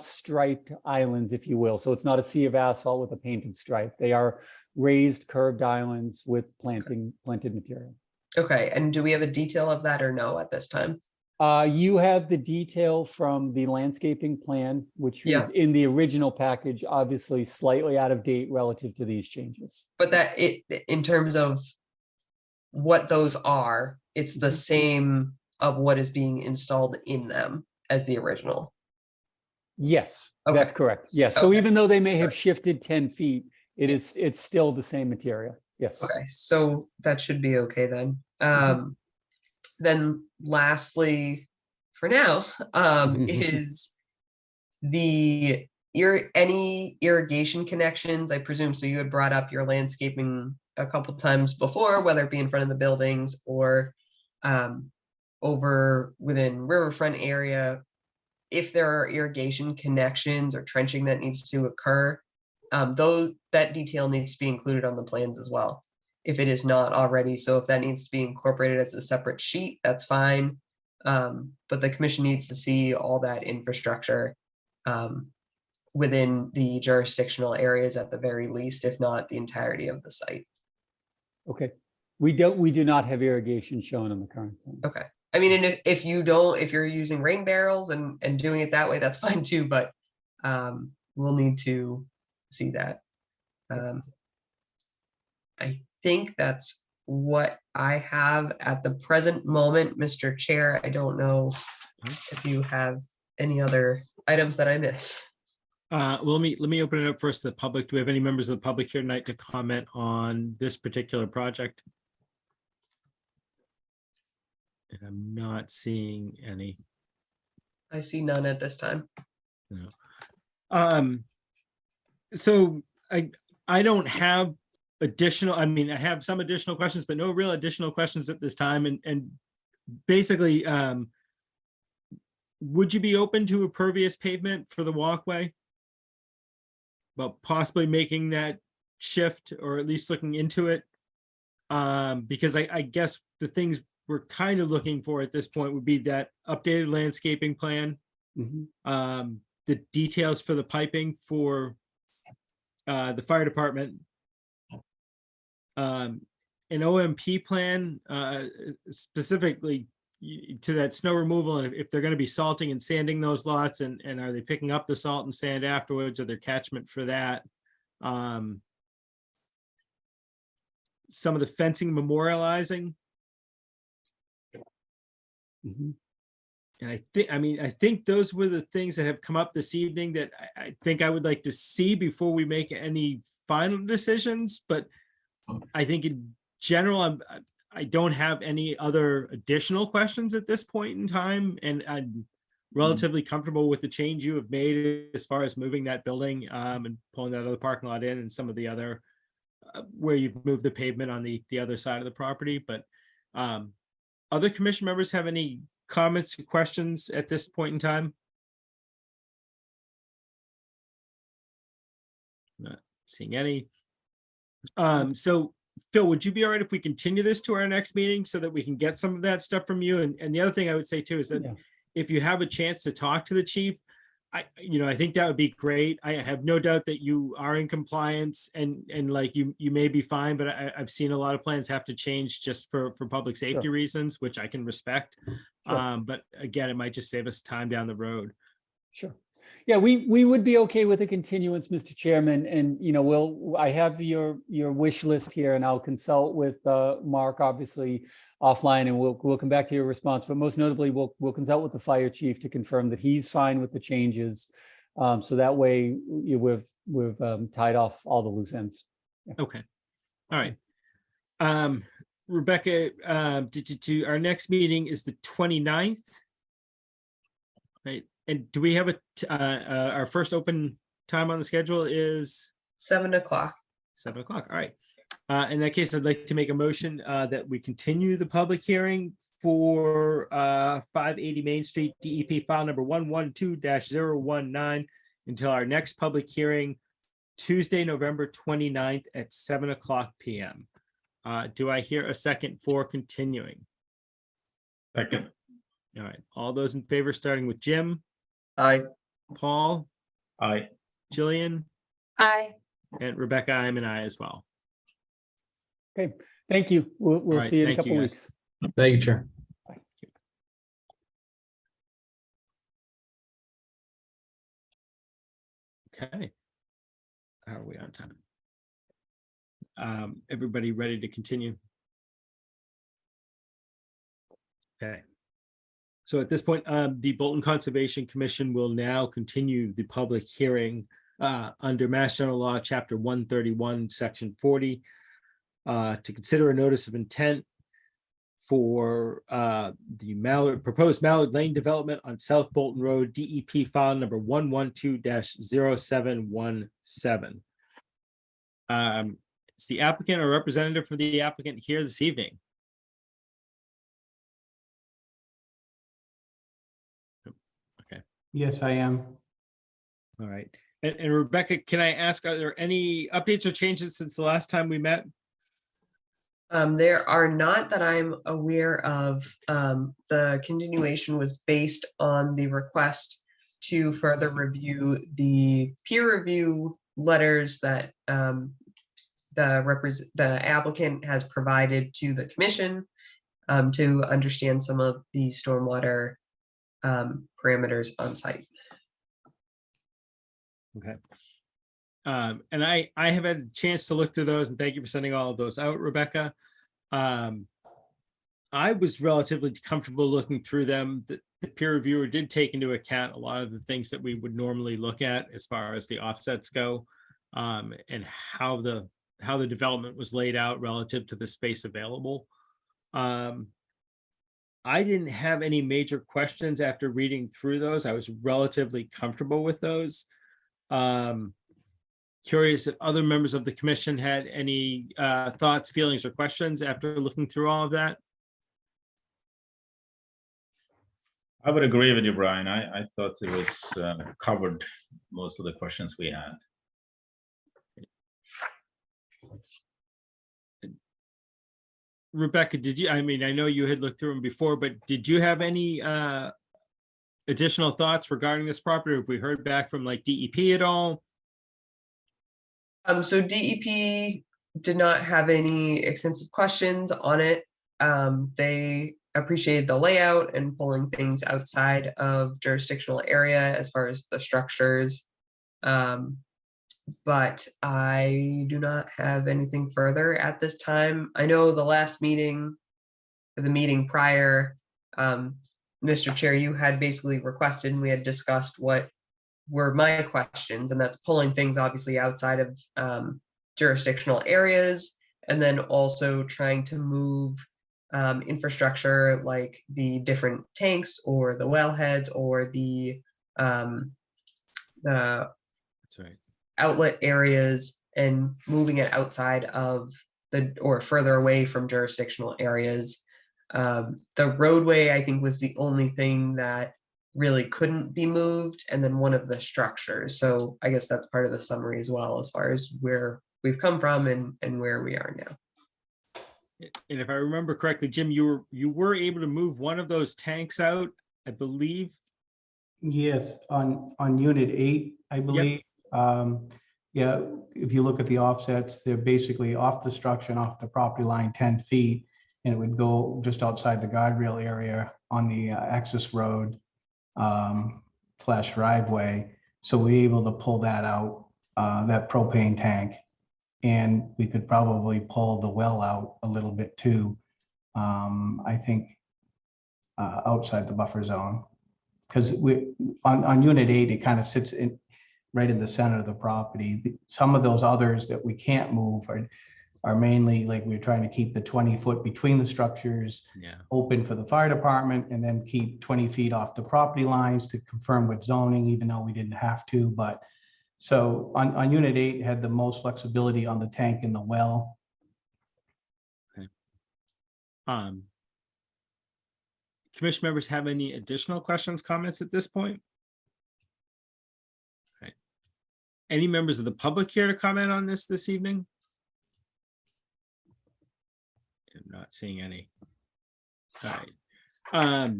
striped islands, if you will. So it's not a sea of asphalt with a painted stripe. They are raised curved islands with planted material. Okay, and do we have a detail of that or no at this time? You have the detail from the landscaping plan, which is in the original package, obviously slightly out of date relative to these changes. But in terms of what those are, it's the same of what is being installed in them as the original. Yes, That's Okay, correct. Yes. So Okay. even though they may have shifted 10 feet, it's still the same material. Yes. okay, so that should be okay then. Then lastly, for now, is the any irrigation connections, I presume, so you had brought up your landscaping a couple times before, whether it be in front of the buildings or over within riverfront area. If there are irrigation connections or trenching that needs to occur, that detail needs to be included on the plans as well, if it is not already. So if that needs to be incorporated as a separate sheet, that's fine. But the commission needs to see all that infrastructure within the jurisdictional areas at the very least, if not the entirety of the site. Okay. We do not have irrigation shown on the current plans. Okay. I mean, and if you don't, if you're using rain barrels and doing it that way, that's fine too, but we'll need to see that. I think that's what I have at the present moment, Mr. Chair. I don't know if you have any other items that I miss. Well, let me open it up first to the public. Do we have any members of the public here tonight to comment on this particular project? And I'm not seeing any. I see none at this time. No. So I don't have additional, I mean, I have some additional questions, but no real additional questions at this time. And basically, would you be open to a pervious pavement for the walkway? But possibly making that shift, or at least looking into it? Because I guess the things we're kind of looking for at this point would be that updated landscaping plan, the details for the piping for the fire department, an OMP plan specifically to that snow removal, and if they're going to be salting and sanding those lots, and are they picking up the salt and sand afterwards, or their catchment for that. Some of the fencing memorializing. And I think those were the things that have come up this evening that I think I would like to see before we make any final decisions. But I think in general, I don't have any other additional questions at this point in time. And I'm relatively comfortable with the change you have made as far as moving that building and pulling that other parking lot in, and some of the other where you've moved the pavement on the other side of the property. But other commission members have any comments or questions at this point in time? Not seeing any. So Phil, would you be all right if we continue this to our next meeting so that we can get some of that stuff from you? And the other thing I would say too is that if you have a chance to talk to the chief, I think that would be great. I have no doubt that you are in compliance, and like you may be fine, but I've seen a lot of plans have to change just for public safety reasons, which I can respect. But again, it might just save us time down the road. Sure. Yeah, we would be okay with a continuance, Mr. Chairman, and I have your wish list here, and I'll consult with Mark, obviously offline, and we'll come back to your response. But most notably, we'll consult with the fire chief to confirm that he's fine with the changes, so that way we've tied off all the loose ends. Yeah. Okay. All right. Rebecca, our next meeting is the 29th. Right. And do we have our first open time on the schedule is 7 o'clock. 7 o'clock. All right. In that case, I'd like to make a motion that we continue the public hearing for 580 Main Street, DEP file number 112-019 until our next public hearing, Tuesday, November 29th at 7 o'clock p.m. Do I hear a second for continuing? Second. All right. All those in favor, starting with Jim, Aye. Paul, Aye. Jillian, Aye. and Rebecca, I'm an aye as well. Okay, thank you. We'll right, see you in a thank you, couple guys. weeks. Thank you, Chair. Okay. How are we on time? Everybody ready to continue? Okay. So at this point, the Bolton Conservation Commission will now continue the public hearing under Mass General Law, Chapter 131, Section 40, to consider a notice of intent for the proposed Mallard Lane development on South Bolton Road, DEP file number 112-0717. Is the applicant or representative for the applicant here this evening? Yes, I am. All right. And Rebecca, can I ask, are there any updates or changes since the last time we met? There are not that I'm aware of. The continuation was based on the request to further review the peer review letters that the applicant has provided to the commission to understand some of the stormwater parameters on site. Okay. And I have had a chance to look through those, and thank you for sending all of those out, Rebecca. I was relatively comfortable looking through them. The peer reviewer did take into account a lot of the things that we would normally look at as far as the offsets go, and how the development was laid out relative to the space available. I didn't have any major questions after reading through those. I was relatively comfortable with those. Curious if other members of the commission had any thoughts, feelings, or questions after looking through all of that. I would agree with you, Brian. I thought it was covered most of the questions we had. Rebecca, did you, I mean, I know you had looked through them before, but did you have any additional thoughts regarding this property? Have we heard back from like DEP at all? So DEP did not have any extensive questions on it. They appreciated the layout and pulling things outside of jurisdictional area as far as the structures. But I do not have anything further at this time. I know the last meeting, the meeting prior, Mr. Chair, you had basically requested and we had discussed what were my questions, and that's pulling things obviously outside of jurisdictional areas, and then also trying to move infrastructure like the different tanks or the wellheads or the That's right. outlet areas and moving it outside of the or further away from jurisdictional areas. The roadway, I think, was the only thing that really couldn't be moved, and then one of the structures. So I guess that's part of the summary as well, as far as where we've come from and where we are now. And if I remember correctly, Jim, you were able to move one of those tanks out, I believe. Yes, on Unit 8, I believe. Yeah, if you look at the offsets, they're basically off the structure and off the property line 10 feet, and it would go just outside the guardrail area on the access road / driveway. So we're able to pull that out, that propane tank, and we could probably pull the well out a little bit too. I think outside the buffer zone, because we on Unit 8, it kind of sits in right in the center of the property. Some of those others that we can't move are mainly like we're trying to keep the 20 foot between the structures open for the fire department, and then keep 20 feet off the property lines to confirm with zoning, even though we didn't have to. But so on Unit 8 had the most flexibility on the tank and the well. Okay. Commission members have any additional questions, comments at this point? Okay. Any members of the public here to comment on this evening? I'm not seeing any. All right.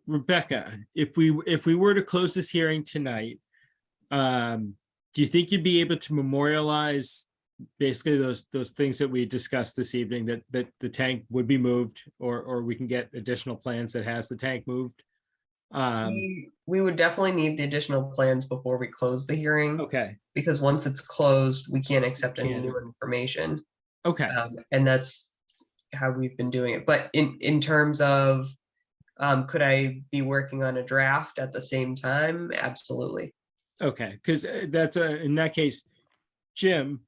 Rebecca, if we were to close this hearing tonight, do you think you'd be able to memorialize basically those things that we discussed this evening, that the tank would be moved, or we can get additional plans that has the tank moved? We would definitely need the additional plans before we close the hearing. Okay. Because once it's closed, we can't accept any new information. Okay. And that's how we've been doing it. But in terms of, could I be working on a draft at the same time? Absolutely. Okay, because that's in that case, Jim,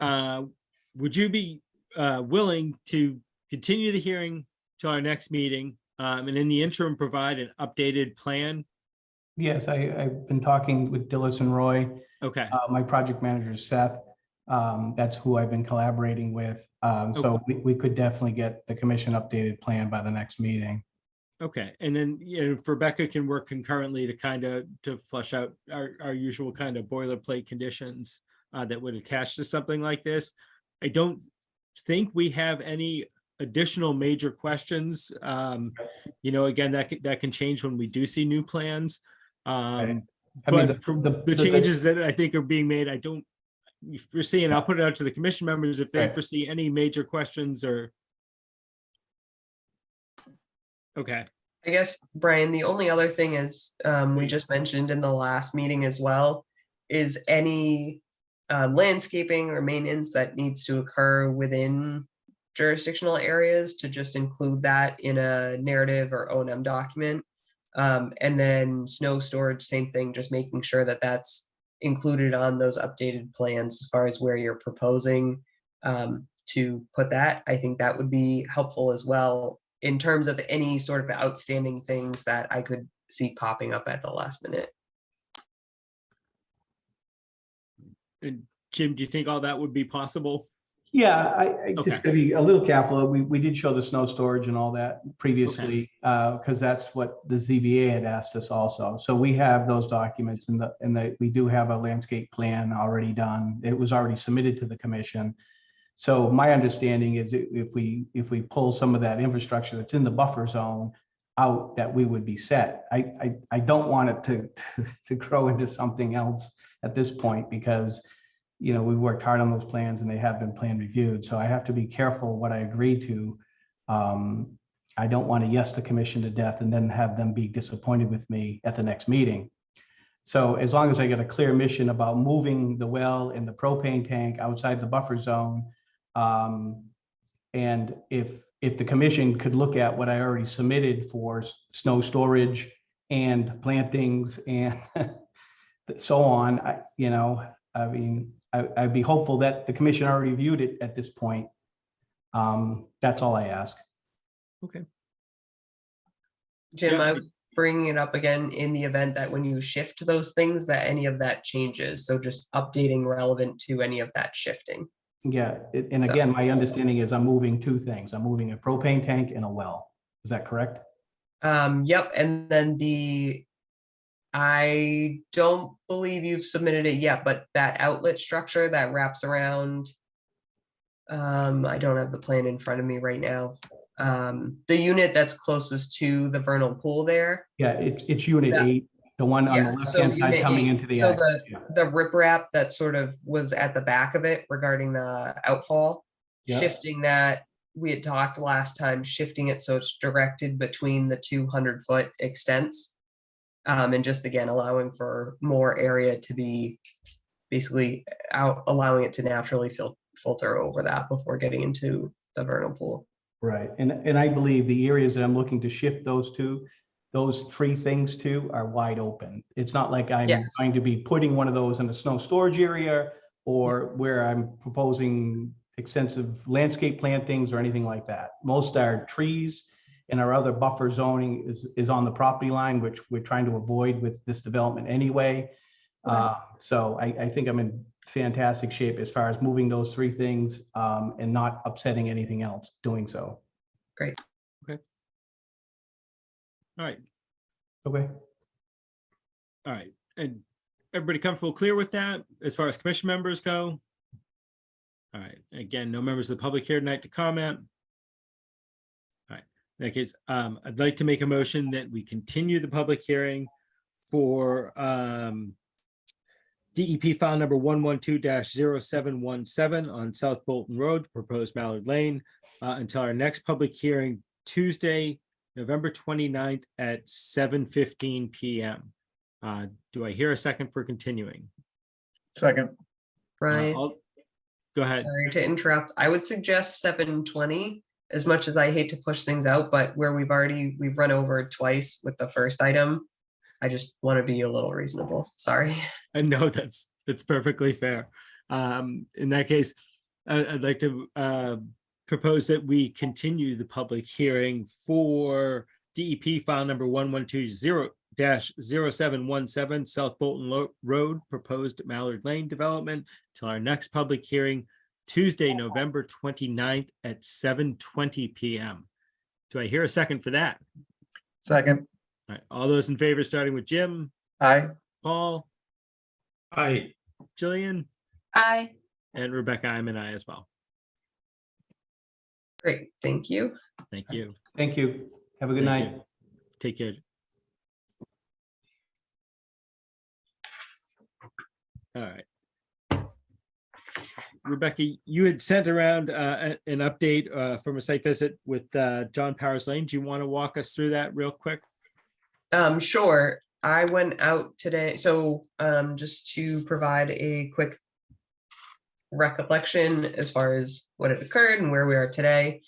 would you be willing to continue the hearing till our next meeting? And in the interim, provide an updated plan? Yes, I've been talking with Dillis and Roy. Okay, My project manager is Seth. That's who I've been collaborating with. So we could definitely get the commission updated plan by the next meeting. okay. And then, if Rebecca can work concurrently to flush out our usual kind of boilerplate conditions that would attach to something like this. I don't think we have any additional major questions. Again, that can change when we do see new plans. But from the changes that I think are being made, I don't foresee, and I'll put it out to the commission members if they Right. foresee any major questions or. Okay, I guess, Brian, the only other thing is, we just mentioned in the last meeting as well, is any landscaping or maintenance that needs to occur within jurisdictional areas, to just include that in a narrative or O&M document. And then snow storage, same thing, just making sure that that's included on those updated plans as far as where you're proposing to put that. I think that would be helpful as well in terms of any sort of outstanding things that I could see popping up at the last minute. and Jim, do you think all that would be possible? Yeah, I Okay. just gotta be a little careful. We did show the snow storage and all that previously, because that's what the ZBA had asked us also. So we have those documents and we do have a landscape plan already done. It was already submitted to the commission. So my understanding is if we pull some of that infrastructure that's in the buffer zone out, that we would be set. I don't want it to grow into something else at this point, because we worked hard on those plans and they have been plan reviewed. So I have to be careful what I agree to. I don't want to yes the commission to death and then have them be disappointed with me at the next meeting. So as long as I get a clear mission about moving the well and the propane tank outside the buffer zone, and if the commission could look at what I already submitted for snow storage and plantings and so on, I'd be hopeful that the commission already viewed it at this point. That's all I ask. Okay. Jim, Yeah. I was bringing it up again in the event that when you shift those things, that any of that changes. So just updating relevant to any of that shifting. Yeah, and again, my understanding is I'm moving two things. I'm moving a propane tank and a well. Is that correct? Yep, and then I don't believe you've submitted it yet, but that outlet structure that wraps around, I don't have the plan in front of me right now. The unit that's closest to the vernal pool there. Yeah, it's unit 8, the one on the left-hand side unit coming 8. into the So access. Yeah. the riprap that sort of was at the back of it regarding the outfall, Yeah. shifting that, we had talked last time, shifting it so it's directed between the 200-foot extents. And just again, allowing for more area to be basically allowing it to naturally filter over that before getting into the vernal pool. Right, and I believe the areas that I'm looking to shift those three things to are wide open. It's not like I'm going to be putting one of those in a snow storage area or where I'm proposing extensive landscape plantings or anything like that. Most are trees, and our other buffer zoning is on the property line, which we're trying to avoid with this development anyway. So I think I'm in fantastic shape as far as moving those three things and not upsetting anything else doing so. Great. Okay. All right. Okay. All right. And everybody comfortable, clear with that as far as commission members go? All right. Again, no members of the public here tonight to comment. All right. In that case, I'd like to make a motion that we continue the public hearing for DEP file number 112-0717 on South Bolton Road, proposed Mallard Lane, until our next public hearing Tuesday, November 29th at 7:15 p.m. Do I hear a second for continuing? Second. Brian, Go ahead. sorry to interrupt. I would suggest 7:20 as much as I hate to push things out, but where we've run over twice with the first item, I just want to be a little reasonable. Sorry. I know that's perfectly fair. In that case, I'd like to propose that we continue the public hearing for DEP file number 1120-0717 South Bolton Road, proposed Mallard Lane development, till our next public hearing, Tuesday, November 29th at 7:20 p.m. Do I hear a second for that? Second, All right, all those in favor, starting with Jim, aye. Paul, Aye. Jillian, Aye. and Rebecca, I'm an aye as well. Great. Thank you. Thank you. Thank you. Have a good Thank night. you. Take care. All right. Rebecca, you had sent around an update from a site visit with John Powers Lane. Do you want to walk us through that real quick? Sure. I went out today. So just to provide a quick recollection as far as what had occurred and where we are today.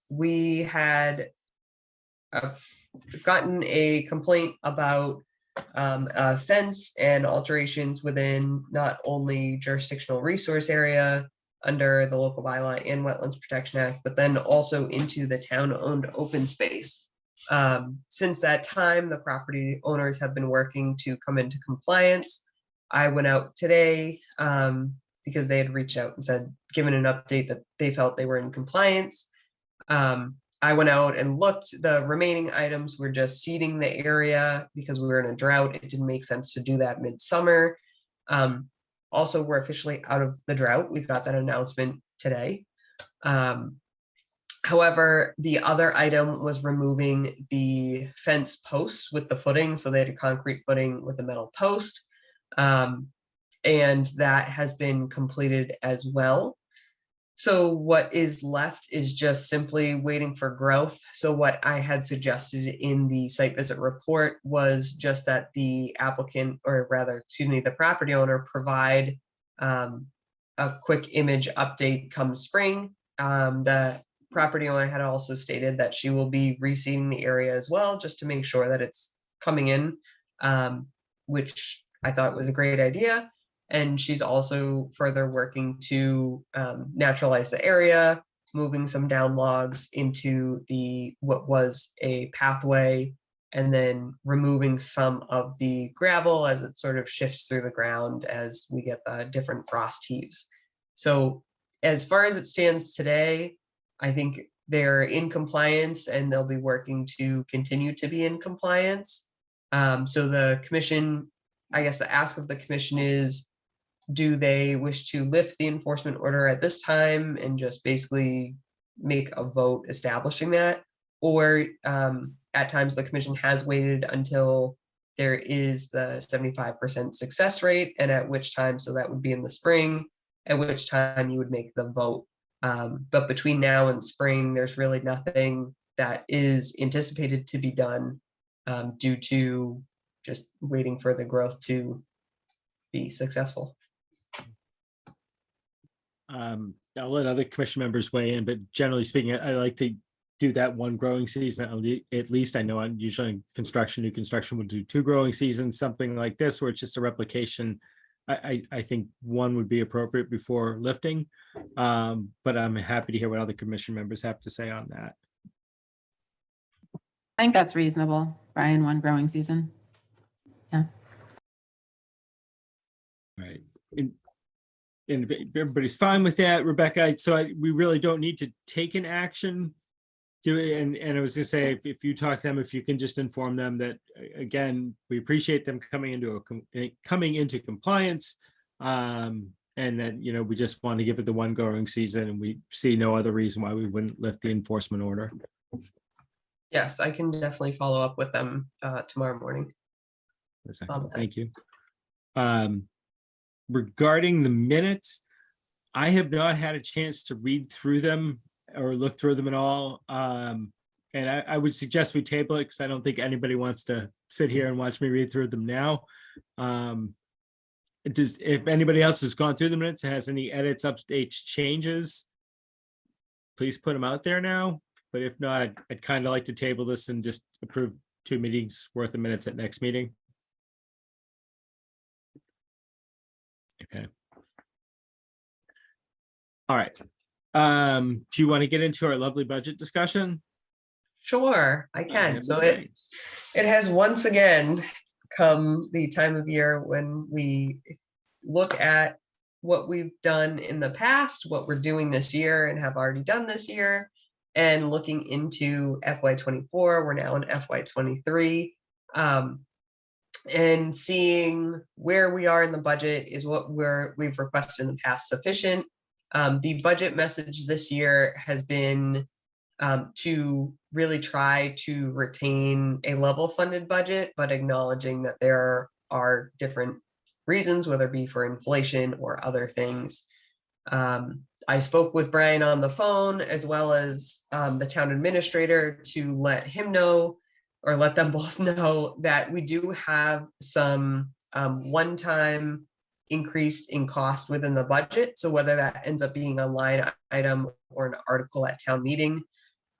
We had gotten a complaint about a fence and alterations within not only jurisdictional resource area under the local bylaw and Wetlands Protection Act, but then also into the town-owned open space. Since that time, the property owners have been working to come into compliance. I went out today because they had reached out and said, given an update that they felt they were in compliance. I went out and looked. The remaining items were just seeding the area because we were in a drought. It didn't make sense to do that midsummer. Also, we're officially out of the drought. We got that announcement today. However, the other item was removing the fence posts with the footing. So they had a concrete footing with a metal post. And that has been completed as well. So what is left is just simply waiting for growth. So what I had suggested in the site visit report was just that the applicant, or rather, excuse me, the property owner provide a quick image update come spring. The property owner had also stated that she will be reseeding the area as well, just to make sure that it's coming in, which I thought was a great idea. And she's also further working to naturalize the area, moving some down logs into what was a pathway, and then removing some of the gravel as it sort of shifts through the ground as we get the different frost heaves. So as far as it stands today, I think they're in compliance and they'll be working to continue to be in compliance. So the commission, I guess the ask of the commission is, do they wish to lift the enforcement order at this time and just basically make a vote establishing that? Or at times the commission has waited until there is the 75% success rate, and at which time, so that would be in the spring, at which time you would make the vote. But between now and spring, there's really nothing that is anticipated to be done due to just waiting for the growth to be successful. I'll let other commission members weigh in, but generally speaking, I like to do that one growing season. At least I know I'm usually in construction, new construction would do 2 growing seasons, something like this, where it's just a replication. I think one would be appropriate before lifting, but I'm happy to hear what other commission members have to say on that. I think that's reasonable, Brian, 1 growing season. Right. And if everybody's fine with that, Rebecca, so we really don't need to take an action to it. And I was gonna say, if you talk to them, if you can just inform them that, again, we appreciate them coming into compliance. And that, we just want to give it the 1 growing season, and we see no other reason why we wouldn't lift the enforcement order. Yes, I can definitely follow up with them tomorrow morning. That's excellent. Thank you. Regarding the minutes, I have not had a chance to read through them or look through them at all. And I would suggest we table it because I don't think anybody wants to sit here and watch me read through them now. If anybody else has gone through the minutes and has any edits, updates, changes, please put them out there now. But if not, I'd kind of like to table this and just approve 2 meetings worth of minutes at next meeting. Okay. All right. Do you want to get into our lovely budget discussion? Sure, I can. That'd So be great. it has once again come the time of year when we look at what we've done in the past, what we're doing this year and have already done this year, and looking into FY24. We're now in FY23. And seeing where we are in the budget is what we've requested in the past sufficient. The budget message this year has been to really try to retain a level funded budget, but acknowledging that there are different reasons, whether it be for inflation or other things. I spoke with Brian on the phone, as well as the town administrator, to let him know, or let them both know, that we do have some one-time increase in cost within the budget. So whether that ends up being a line item or an article at town meeting,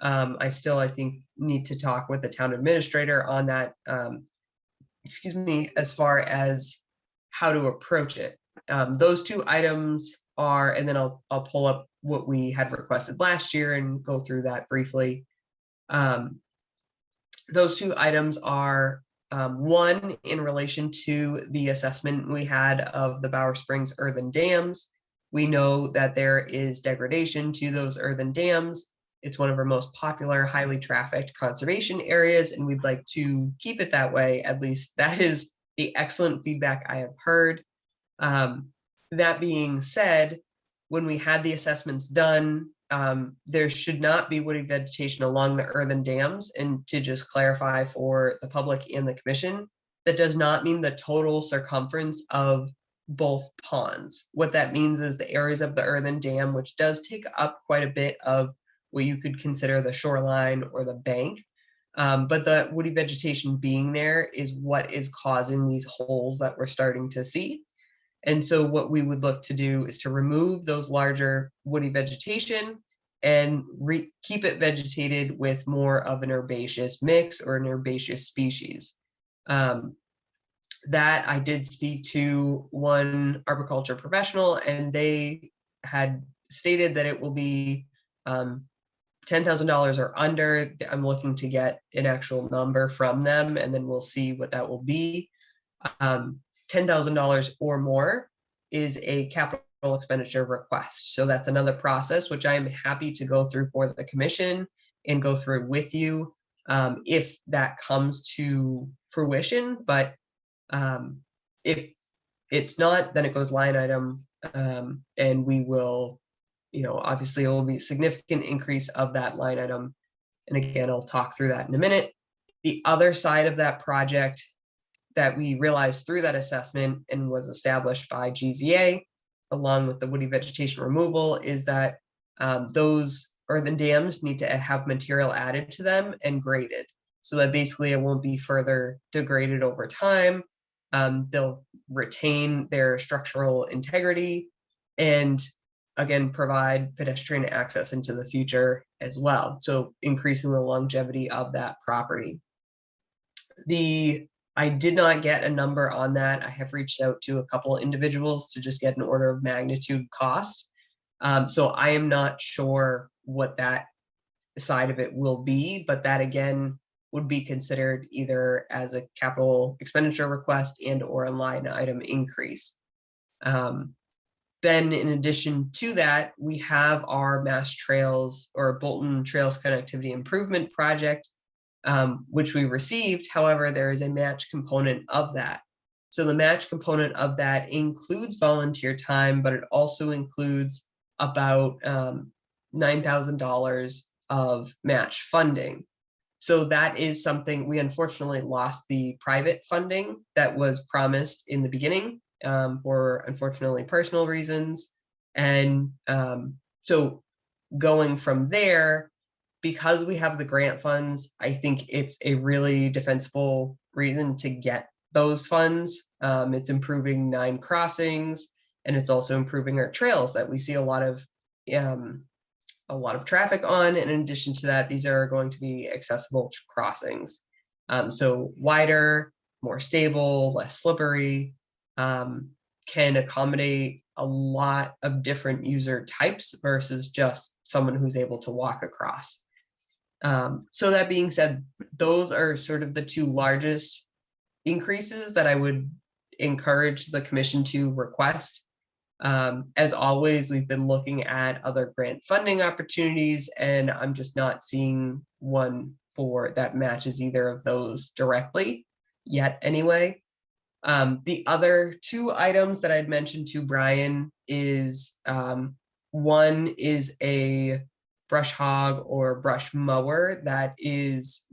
I think, need to talk with the town administrator on that, as far as how to approach it. Those 2 items are, and then I'll pull up what we had requested last year and go through that briefly. Those 2 items are, one, in relation to the assessment we had of the Bower Springs earthen dams. We know that there is degradation to those earthen dams. It's one of our most popular, highly trafficked conservation areas, and we'd like to keep it that way. At least that is the excellent feedback I have heard. That being said, when we had the assessments done, there should not be woody vegetation along the earthen dams. And to just clarify for the public and the commission, that does not mean the total circumference of both ponds. What that means is the areas of the earthen dam, which does take up quite a bit of what you could consider the shoreline or the bank. But the woody vegetation being there is what is causing these holes that we're starting to see. And so what we would look to do is to remove those larger woody vegetation and keep it vegetated with more of an herbaceous mix or an herbaceous species. That I did speak to one arboriculture professional, and they had stated that it will be $10,000 or under. I'm looking to get an actual number from them, and then we'll see what that will be. $10,000 or more is a capital expenditure request. So that's another process, which I am happy to go through for the commission and go through with you if that comes to fruition. But if it's not, then it goes line item, and we will, obviously it will be a significant increase of that line item. And again, I'll talk through that in a minute. The other side of that project that we realized through that assessment and was established by GZA, along with the woody vegetation removal, is that those earthen dams need to have material added to them and graded, so that basically it won't be further degraded over time. They'll retain their structural integrity and, again, provide pedestrian access into the future as well, so increasing the longevity of that property. I did not get a number on that. I have reached out to a couple of individuals to just get an order of magnitude cost. So I am not sure what that side of it will be, but that again would be considered either as a capital expenditure request and or a line item increase. Then in addition to that, we have our Mass Trails or Bolton Trails Connectivity Improvement Project, which we received. However, there is a match component of that. So the match component of that includes volunteer time, but it also includes about $9,000 of match funding. So that is something we unfortunately lost the private funding that was promised in the beginning for unfortunately personal reasons. And so going from there, because we have the grant funds, I think it's a really defensible reason to get those funds. It's improving 9 crossings, and it's also improving our trails that we see a lot of a lot of traffic on. And in addition to that, these are going to be accessible crossings. So wider, more stable, less slippery, can accommodate a lot of different user types versus just someone who's able to walk across. So that being said, those are sort of the two largest increases that I would encourage the commission to request. As always, we've been looking at other grant funding opportunities, and I'm just not seeing one for that matches either of those directly yet anyway. The other two items that I'd mentioned to Brian is one is a brush hog or brush mower that is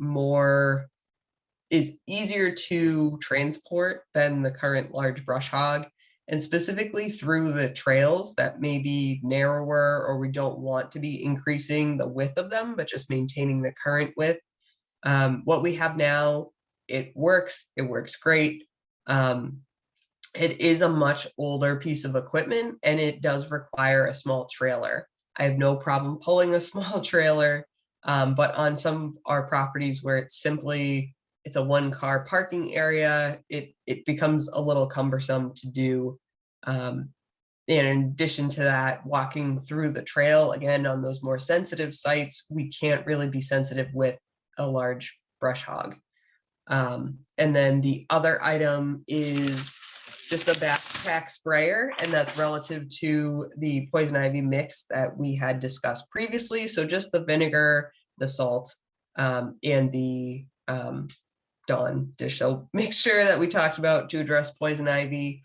easier to transport than the current large brush hog, and specifically through the trails that may be narrower, or we don't want to be increasing the width of them, but just maintaining the current width. What we have now, it works great. It is a much older piece of equipment, and it does require a small trailer. I have no problem pulling a small trailer, but on some of our properties where it's a one-car parking area, it becomes a little cumbersome to do. And in addition to that, walking through the trail, again, on those more sensitive sites, we can't really be sensitive with a large brush hog. And then the other item is just a backpack sprayer, and that's relative to the poison ivy mix that we had discussed previously. So just the vinegar, the salt, and the Dawn dish soap mixture that we talked about to address poison ivy.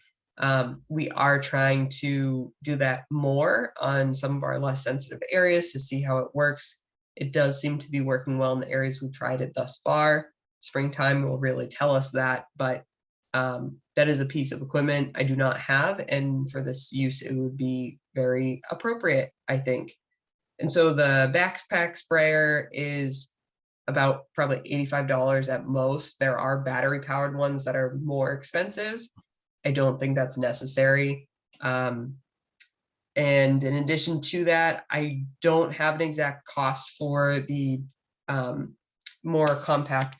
We are trying to do that more on some of our less sensitive areas to see how it works. It does seem to be working well in the areas we've tried it thus far. Springtime will really tell us that, but that is a piece of equipment I do not have, and for this use, it would be very appropriate, I think. And so the backpack sprayer is about probably $85 at most. There are battery powered ones that are more expensive. I don't think that's necessary. And in addition to that, I don't have an exact cost for the more compact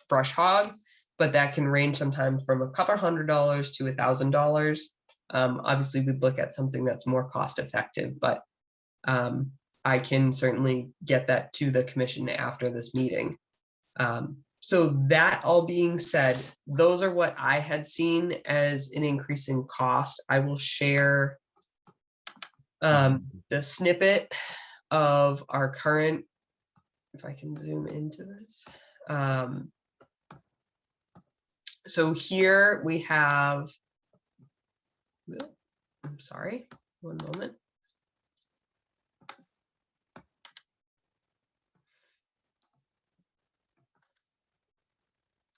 brush hog, but that can range sometimes from a couple $100 to $1,000. Obviously, we'd look at something that's more cost effective, but I can certainly get that to the commission after this meeting. So that all being said, those are what I had seen as an increase in cost. I will share the snippet of our current, if I can zoom into this. So here we have, I'm sorry, one moment.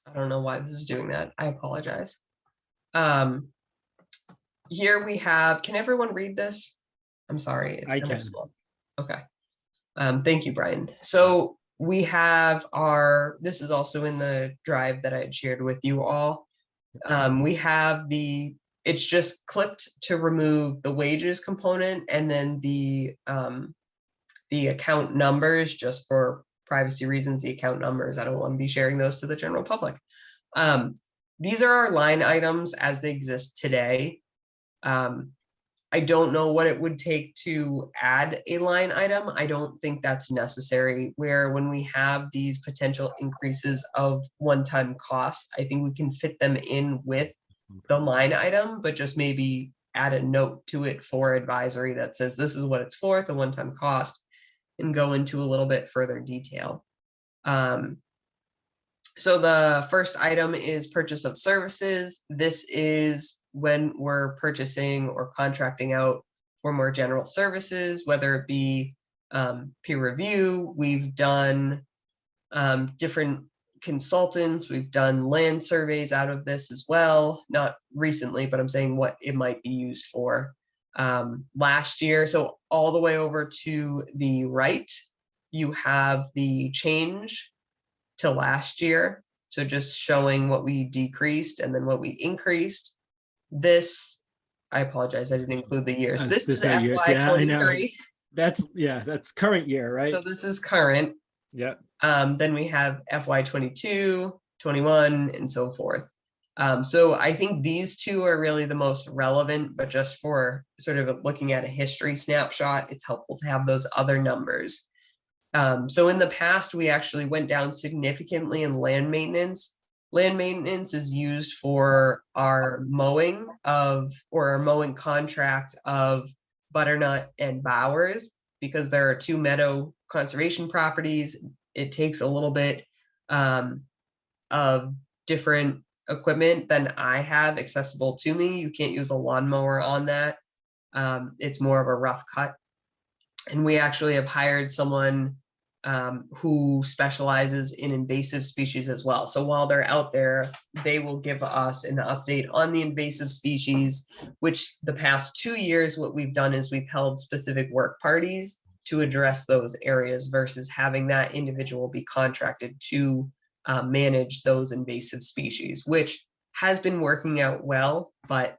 I don't know why this is doing that. I apologize. Here we have, can everyone read this? I'm sorry. It's I kind of can. slow. Okay. Thank you, Brian. So we have this is also in the drive that I had shared with you all. We have it's just clicked to remove the wages component, and then the account numbers, just for privacy reasons, the account numbers, I don't want to be sharing those to the general public. These are our line items as they exist today. I don't know what it would take to add a line item. I don't think that's necessary, where when we have these potential increases of one-time costs, I think we can fit them in with the line item, but just maybe add a note to it for advisory that says this is what it's for, it's a one-time cost, and go into a little bit further detail. So the first item is purchase of services. This is when we're purchasing or contracting out for more general services, whether it be peer review. We've done different consultants. We've done land surveys out of this as well. Not recently, but I'm saying what it might be used for. Last year, so all the way over to the right, you have the change to last year. So just showing what we decreased and then what we increased. This, I apologize, I didn't include the years. This is Fiscal years. FY Yeah, I know. 23. that's current year, right? So this is current. Yeah. Then we have FY 22, 21, and so forth. So I think these two are really the most relevant, but just for sort of looking at a history snapshot, it's helpful to have those other numbers. So in the past, we actually went down significantly in land maintenance. Land maintenance is used for our mowing or our mowing contract of Butternut and Bowers, because there are two meadow conservation properties. It takes a little bit of different equipment than I have accessible to me. You can't use a lawnmower on that. It's more of a rough cut. And we actually have hired someone who specializes in invasive species as well. So while they're out there, they will give us an update on the invasive species, which the past 2 years, what we've done is we've held specific work parties to address those areas versus having that individual be contracted to manage those invasive species, which has been working out well, but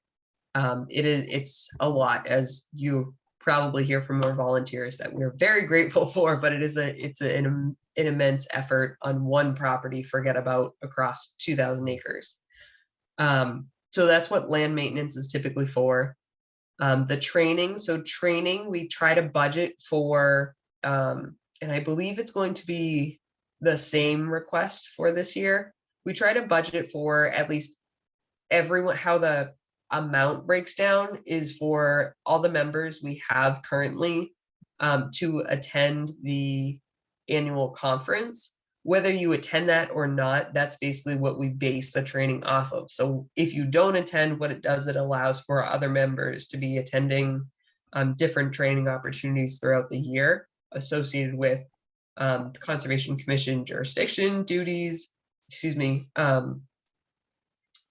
it's a lot, as you probably hear from more volunteers, that we're very grateful for, but it's an immense effort on one property, forget about across 2,000 acres. So that's what land maintenance is typically for. The training, we try to budget for, and I believe it's going to be the same request for this year. We try to budget for at least everyone. How the amount breaks down is for all the members we have currently to attend the annual conference. Whether you attend that or not, that's basically what we base the training off of. So if you don't attend, what it does, it allows for other members to be attending different training opportunities throughout the year associated with the Conservation Commission jurisdiction duties,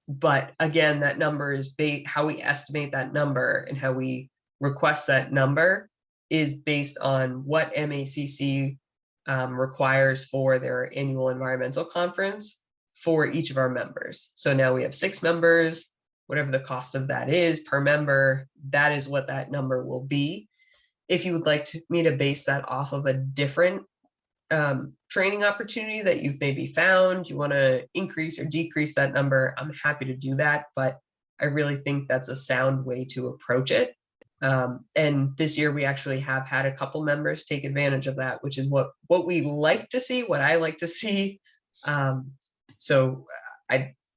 but again, that number is how we estimate that number and how we request that number is based on what MACC requires for their annual environmental conference for each of our members. So now we have 6 members, whatever the cost of that is per member, that is what that number will be. If you would like me to base that off of a different training opportunity that you've maybe found, you want to increase or decrease that number, I'm happy to do that, but I really think that's a sound way to approach it. And this year we actually have had a couple members take advantage of that, which is what we like to see, what I like to see. So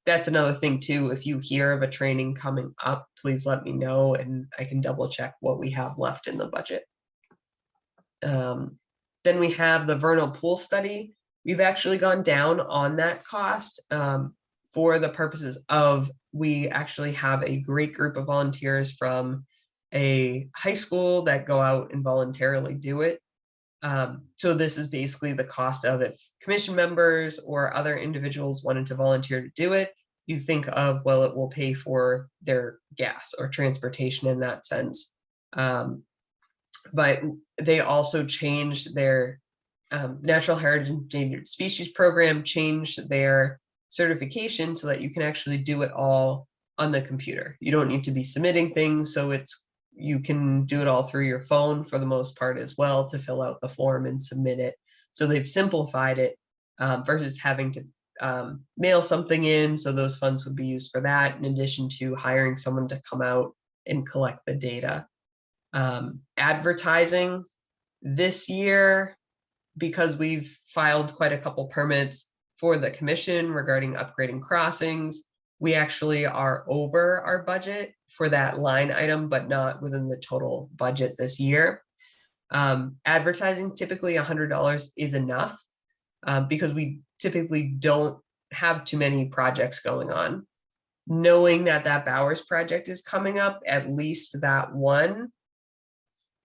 that's another thing too. If you hear of a training coming up, please let me know and I can double check what we have left in the budget. Then we have the vernal pool study. We've actually gone down on that cost for the purposes of, we actually have a great group of volunteers from a high school that go out and voluntarily do it. So this is basically the cost of if commission members or other individuals wanted to volunteer to do it, you think of, well, it will pay for their gas or transportation in that sense. But they also changed their Natural Heritage Endangered Species Program, changed their certification so that you can actually do it all on the computer. You don't need to be submitting things, so you can do it all through your phone for the most part as well to fill out the form and submit it. So they've simplified it versus having to mail something in. So those funds would be used for that, in addition to hiring someone to come out and collect the data. Advertising this year, because we've filed quite a couple permits for the commission regarding upgrading crossings, we actually are over our budget for that line item, but not within the total budget this year. Advertising, typically $100 is enough because we typically don't have too many projects going on. Knowing that Bowers project is coming up, at least that one,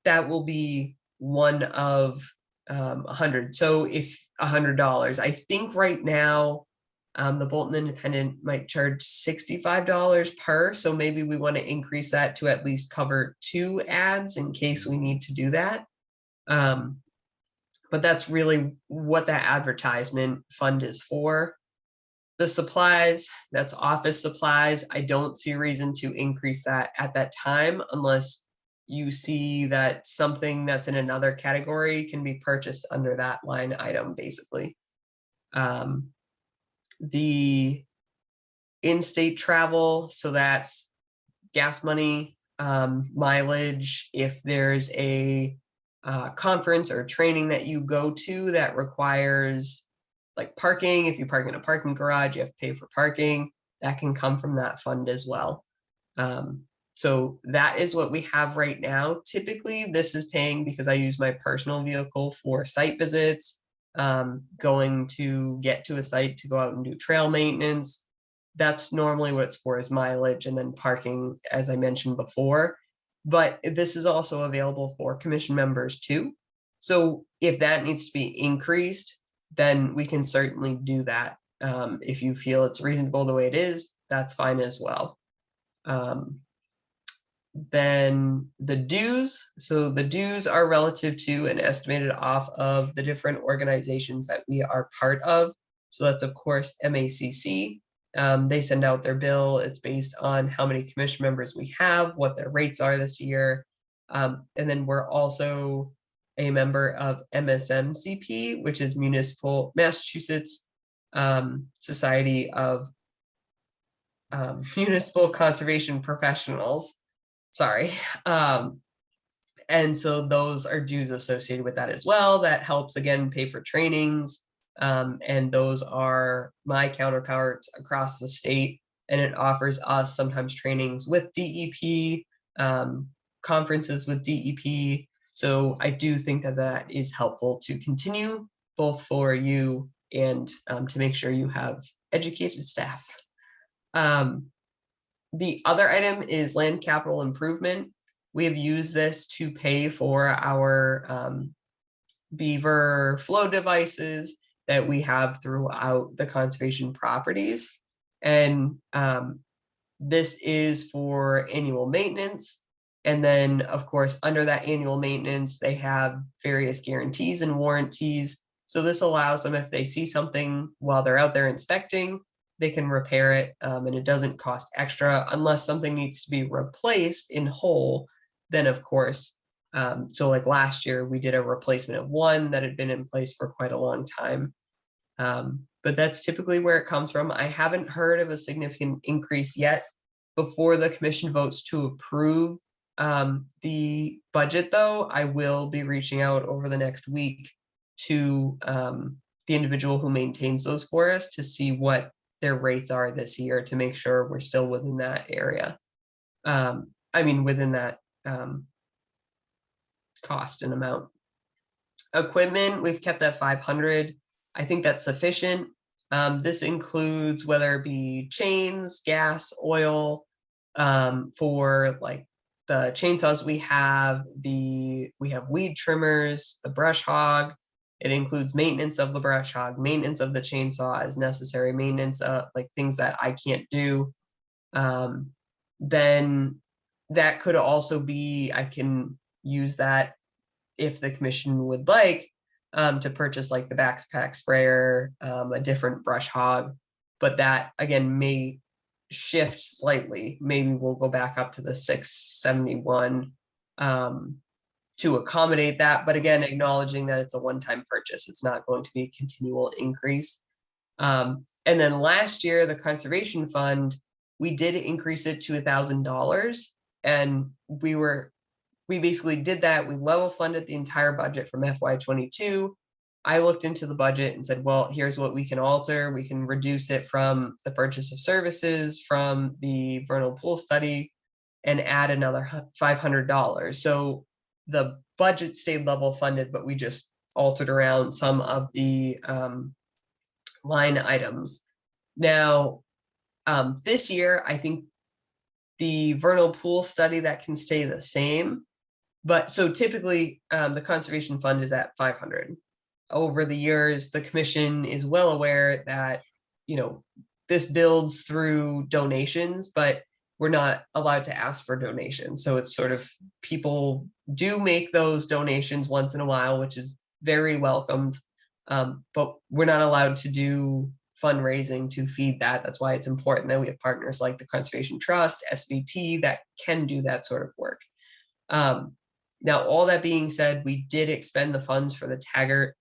that will be one of 100. So if $100, I think right now the Bolton Independent might charge $65 per. So maybe we want to increase that to at least cover 2 ads in case we need to do that. But that's really what that advertisement fund is for. The supplies, that's office supplies. I don't see a reason to increase that at that time unless you see that something that's in another category can be purchased under that line item, basically. The in-state travel, so that's gas money, mileage. If there's a conference or training that you go to that requires like parking, if you park in a parking garage, you have to pay for parking, that can come from that fund as well. So that is what we have right now. Typically, this is paying because I use my personal vehicle for site visits, going to get to a site to go out and do trail maintenance. That's normally what it's for, is mileage, and then parking, as I mentioned before. But this is also available for commission members too. So if that needs to be increased, then we can certainly do that. If you feel it's reasonable the way it is, that's fine as well. Then the dues. So the dues are relative to and estimated off of the different organizations that we are part of. So that's, of course, MACC. They send out their bill. It's based on how many commission members we have, what their rates are this year. And then we're also a member of MSMCP, which is Massachusetts Society of Municipal Conservation Professionals. Sorry. And so those are dues associated with that as well. That helps, again, pay for trainings. And those are my counterparts across the state. And it offers us sometimes trainings with DEP, conferences with DEP. So I do think that that is helpful to continue, both for you and to make sure you have educated staff. The other item is land capital improvement. We have used this to pay for our beaver flow devices that we have throughout the conservation properties. And this is for annual maintenance. And then, of course, under that annual maintenance, they have various guarantees and warranties. So this allows them, if they see something while they're out there inspecting, they can repair it, and it doesn't cost extra unless something needs to be replaced in whole. Then, of course, so like last year, we did a replacement of one that had been in place for quite a long time. But that's typically where it comes from. I haven't heard of a significant increase yet. Before the commission votes to approve the budget, though, I will be reaching out over the next week to the individual who maintains those for us to see what their rates are this year, to make sure we're still within that area. Within that cost and amount. Equipment, we've kept at 500. I think that's sufficient. This includes whether it be chains, gas, oil, for like the chainsaws we have weed trimmers, the brush hog. It includes maintenance of the brush hog, maintenance of the chainsaw as necessary, maintenance of like things that I can't do. Then that could also be, I can use that if the commission would like, to purchase like the backpack sprayer, a different brush hog, but that again may shift slightly. Maybe we'll go back up to the 671 to accommodate that. But again, acknowledging that it's a one-time purchase, it's not going to be a continual increase. And then last year, the conservation fund, we did increase it to $1,000, and we basically did that. We level funded the entire budget from FY22. I looked into the budget and said, well, here's what we can alter. We can reduce it from the purchase of services from the vernal pool study and add another $500. So the budget stayed level funded, but we just altered around some of the line items. Now, this year, I think the vernal pool study, that can stay the same. But so typically the conservation fund is at 500. Over the years, the commission is well aware that, this builds through donations, but we're not allowed to ask for donations. So it's sort of, people do make those donations once in a while, which is very welcomed. But we're not allowed to do fundraising to feed that. That's why it's important that we have partners like the Conservation Trust, SVT, that can do that sort of work. Now, all that being said, we did expend the funds for the Taggart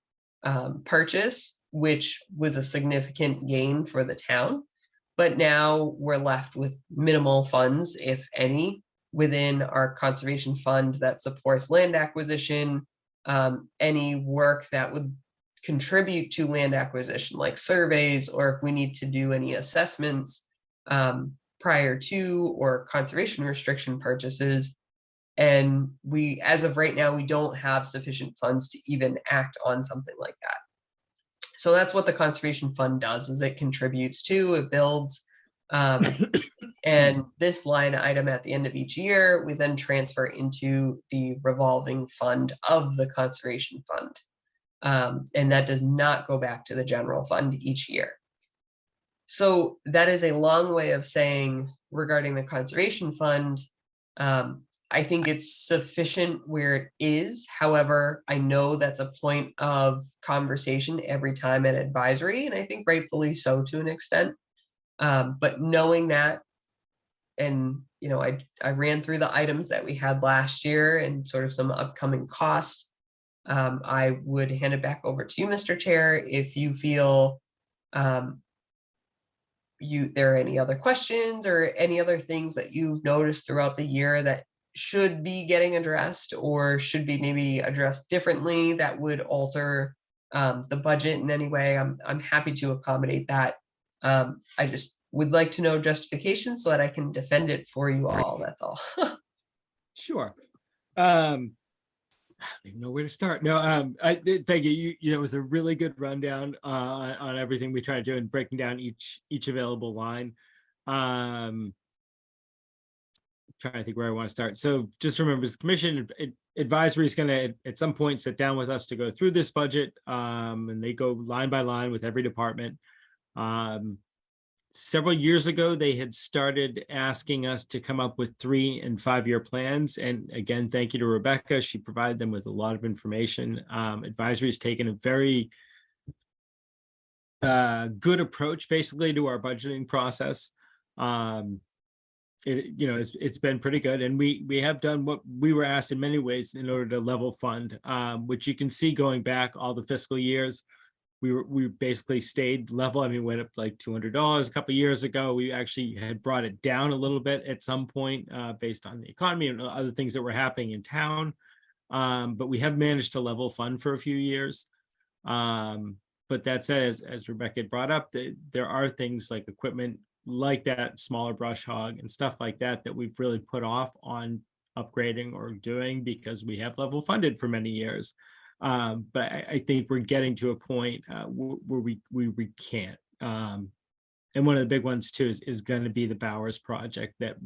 purchase, which was a significant gain for the town. But now we're left with minimal funds, if any, within our conservation fund that supports land acquisition, any work that would contribute to land acquisition, like surveys, or if we need to do any assessments prior to or conservation restriction purchases. And we, as of right now, we don't have sufficient funds to even act on something like that. So that's what the conservation fund does, is it contributes to, it builds. And this line item at the end of each year, we then transfer into the revolving fund of the conservation fund. And that does not go back to the general fund each year. So that is a long way of saying, regarding the conservation fund, I think it's sufficient where it is. However, I know that's a point of conversation every time at advisory, and I think rightfully so to an extent. But knowing that, and I ran through the items that we had last year and sort of some upcoming costs. I would hand it back over to you, Mr. Chair, if you feel there are any other questions or any other things that you've noticed throughout the year that should be getting addressed or should be maybe addressed differently that would alter the budget in any way. I'm happy to accommodate that. I just would like to know justification so that I can defend it for you all. That's all. Sure. I don't even know where to start. No, thank you. It was a really good rundown on everything we try to do and breaking down each available line. Trying to think where I want to start. So just remember, the commission advisory is going to at some point sit down with us to go through this budget, and they go line by line with every department. Several years ago, they had started asking us to come up with 3- and 5-year plans. And again, thank you to Rebecca. She provided them with a lot of information. Advisory has taken a very good approach basically to our budgeting process. It's been pretty good, and we have done what we were asked in many ways in order to level fund, which you can see going back all the fiscal years. We basically stayed level. I mean, went up like $200 a couple of years ago. We actually had brought it down a little bit at some point based on the economy and other things that were happening in town. But we have managed to level fund for a few years. But that said, as Rebecca had brought up, there are things like equipment like that smaller brush hog and stuff like that that we've really put off on upgrading or doing because we have level funded for many years. But I think we're getting to a point where we can't. And one of the big ones too is going to be the Bowers project that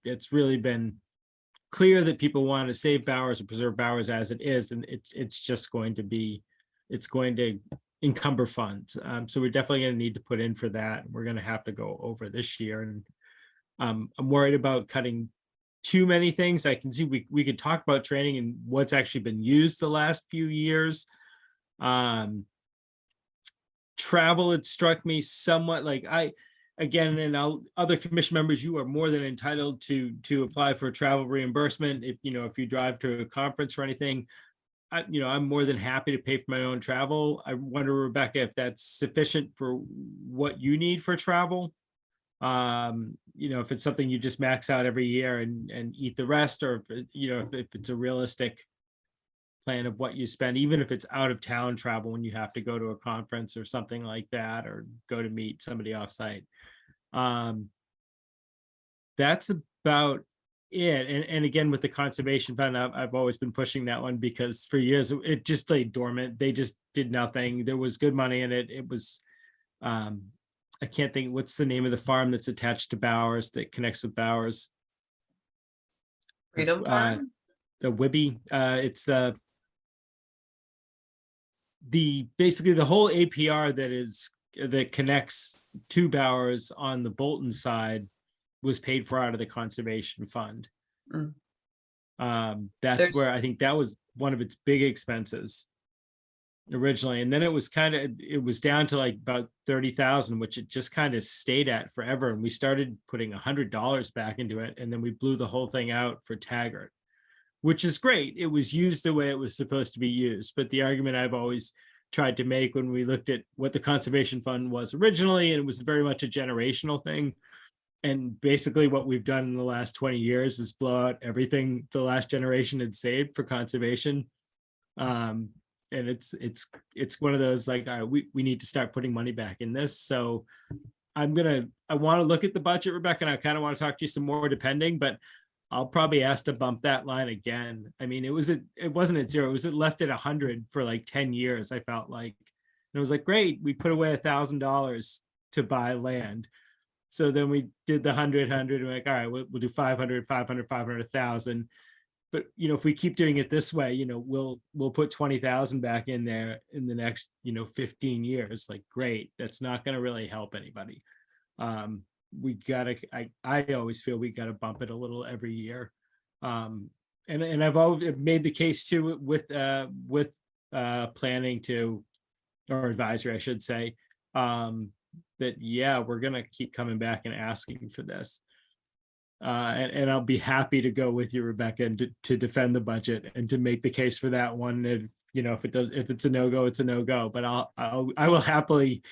it's really been clear that people want to save Bowers or preserve Bowers as it is, and it's just going to encumber funds. So we're definitely going to need to put in for that. We're going to have to go over this year, and I'm worried about cutting too many things. I can see we could talk about training and what's actually been used the last few years. Travel, it struck me somewhat like other commission members, you are more than entitled to apply for travel reimbursement if you drive to a conference or anything. I'm more than happy to pay for my own travel. I wonder, Rebecca, if that's sufficient for what you need for travel. If it's something you just max out every year and eat the rest, or if it's a realistic plan of what you spend, even if it's out of town travel when you have to go to a conference or something like that, or go to meet somebody offsite. That's about it. And again, with the conservation fund, I've always been pushing that one because for years it just lay dormant. They just did nothing. There was good money in it. It was, I can't think what's the name of the farm that's attached to Bowers that connects with Bowers. Freedom Farm? The Wibby. It's basically the whole APR that connects to Bowers on the Bolton side was paid for out of the conservation fund. That's where I think that was one of its big expenses originally, and then it was down to like about 30,000, which it just kind of stayed at forever, and we started putting $100 back into it, and then we blew the whole thing out for Taggart, which is great. It was used the way it was supposed to be used. But the argument I've always tried to make when we looked at what the conservation fund was originally, and it was very much a generational thing. And basically what we've done in the last 20 years is blow out everything the last generation had saved for conservation. And it's one of those like, all right, we need to start putting money back in this. So I want to look at the budget, Rebecca, and I kind of want to talk to you some more depending, but I'll probably ask to bump that line again. I mean, it wasn't at 0, it was left at 100 for like 10 years, I felt like. And it was like, great, we put away $1,000 to buy land. So then we did the 100, and we're like, all right, we'll do 500, 500, 500, 1,000. But, you know, if we keep doing it this way, you know, we'll put 20,000 back in there in the next, 15 years. Like, great, that's not going to really help anybody. I always feel we got to bump it a little every year. And I've always made the case too with planning to, or advisory, I should say, that, yeah, we're going to keep coming back and asking for this. And I'll be happy to go with you, Rebecca, and to defend the budget and to make the case for that one. If it's a no-go, it's a no-go, but I will happily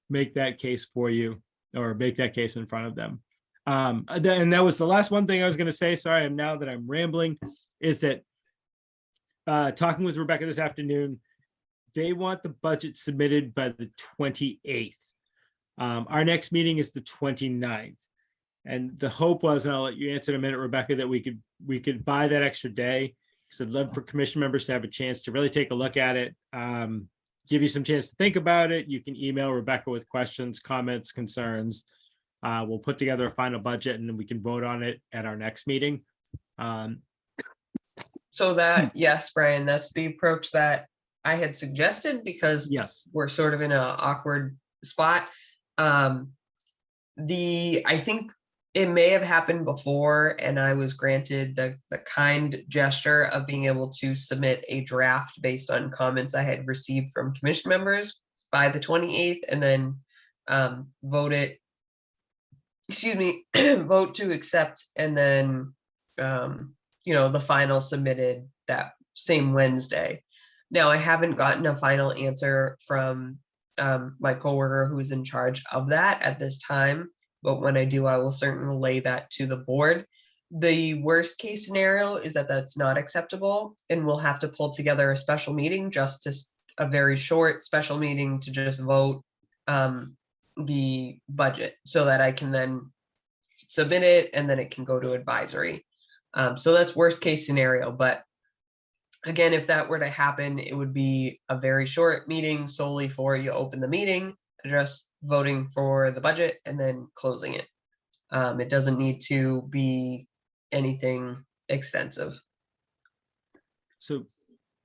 make that case for you, or make that case in front of them. And that was the last one thing I was going to say. Sorry, now that I'm rambling, is that talking with Rebecca this afternoon, they want the budget submitted by the 28th. Our next meeting is the 29th. And the hope was, and I'll let you answer in a minute, Rebecca, that we could buy that extra day. So I'd love for commission members to have a chance to really take a look at it, give you some chance to think about it. You can email Rebecca with questions, comments, concerns. We'll put together a final budget and then we can vote on it at our next meeting. So that, yes, Brian, that's the approach that I had suggested, because Yes. we're sort of in an awkward spot. I think it may have happened before, and I was granted the kind gesture of being able to submit a draft based on comments I had received from commission members by the 28th, and then vote to accept, and then the final submitted that same Wednesday. Now, I haven't gotten a final answer from my coworker who's in charge of that at this time. But when I do, I will certainly relay that to the board. The worst case scenario is that that's not acceptable, and we'll have to pull together a special meeting, a very short special meeting to just vote the budget, so that I can then submit it and then it can go to advisory. So that's worst case scenario. But again, if that were to happen, it would be a very short meeting solely for you open the meeting, just voting for the budget and then closing it. It doesn't need to be anything extensive. So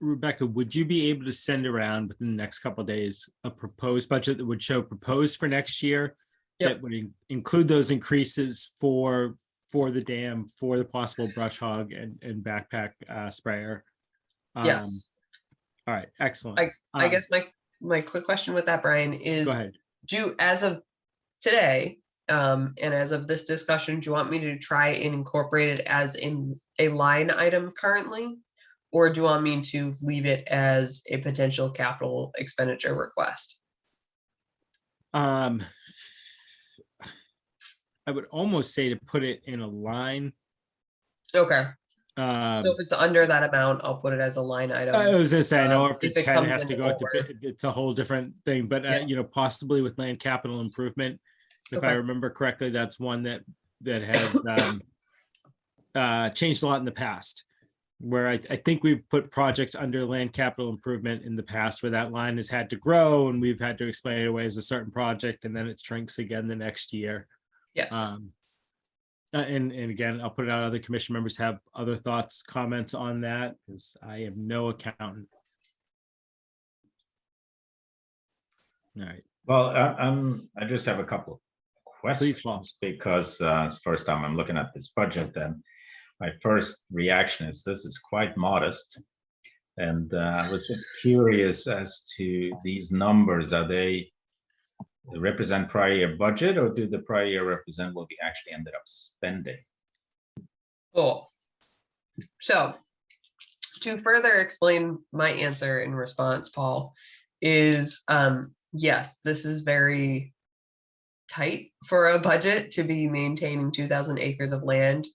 Rebecca, would you be able to send around within the next couple of days a proposed budget that would show proposed for next year? Yep. That would include those increases for the dam, for the possible brush hog and backpack sprayer? Yes. All right, excellent. I guess my quick question with that, Brian, is, Go ahead. as of today, and as of this discussion, do you want me to try and incorporate it as in a line item currently? Or do you want me to leave it as a potential capital expenditure request? I would almost say to put it in a line. Okay. So if it's under that amount, I'll put it as a line item. I was gonna say, I know if if the it 10 comes has to in go to over. bid, it's a whole different thing, but Yeah. possibly with land capital improvement. If I Okay. remember correctly, that's one that has changed a lot in the past. Where I think we've put projects under land capital improvement in the past where that line has had to grow and we've had to explain it away as a certain project and then it shrinks again the next year. Yes. And again, I'll put it out, other commission members have other thoughts, comments on that, because I am no accountant. All right, Well, I just have a couple of Please, Paul. questions, because it's the first time I'm looking at this budget, and my first reaction is this is quite modest. And I was just curious as to these numbers. Are they represent prior year budget, or do the prior year represent what we actually ended up spending? Both. So To further explain my answer in response, Paul, is yes, this is very tight for a budget to be maintaining 2,000 acres of land.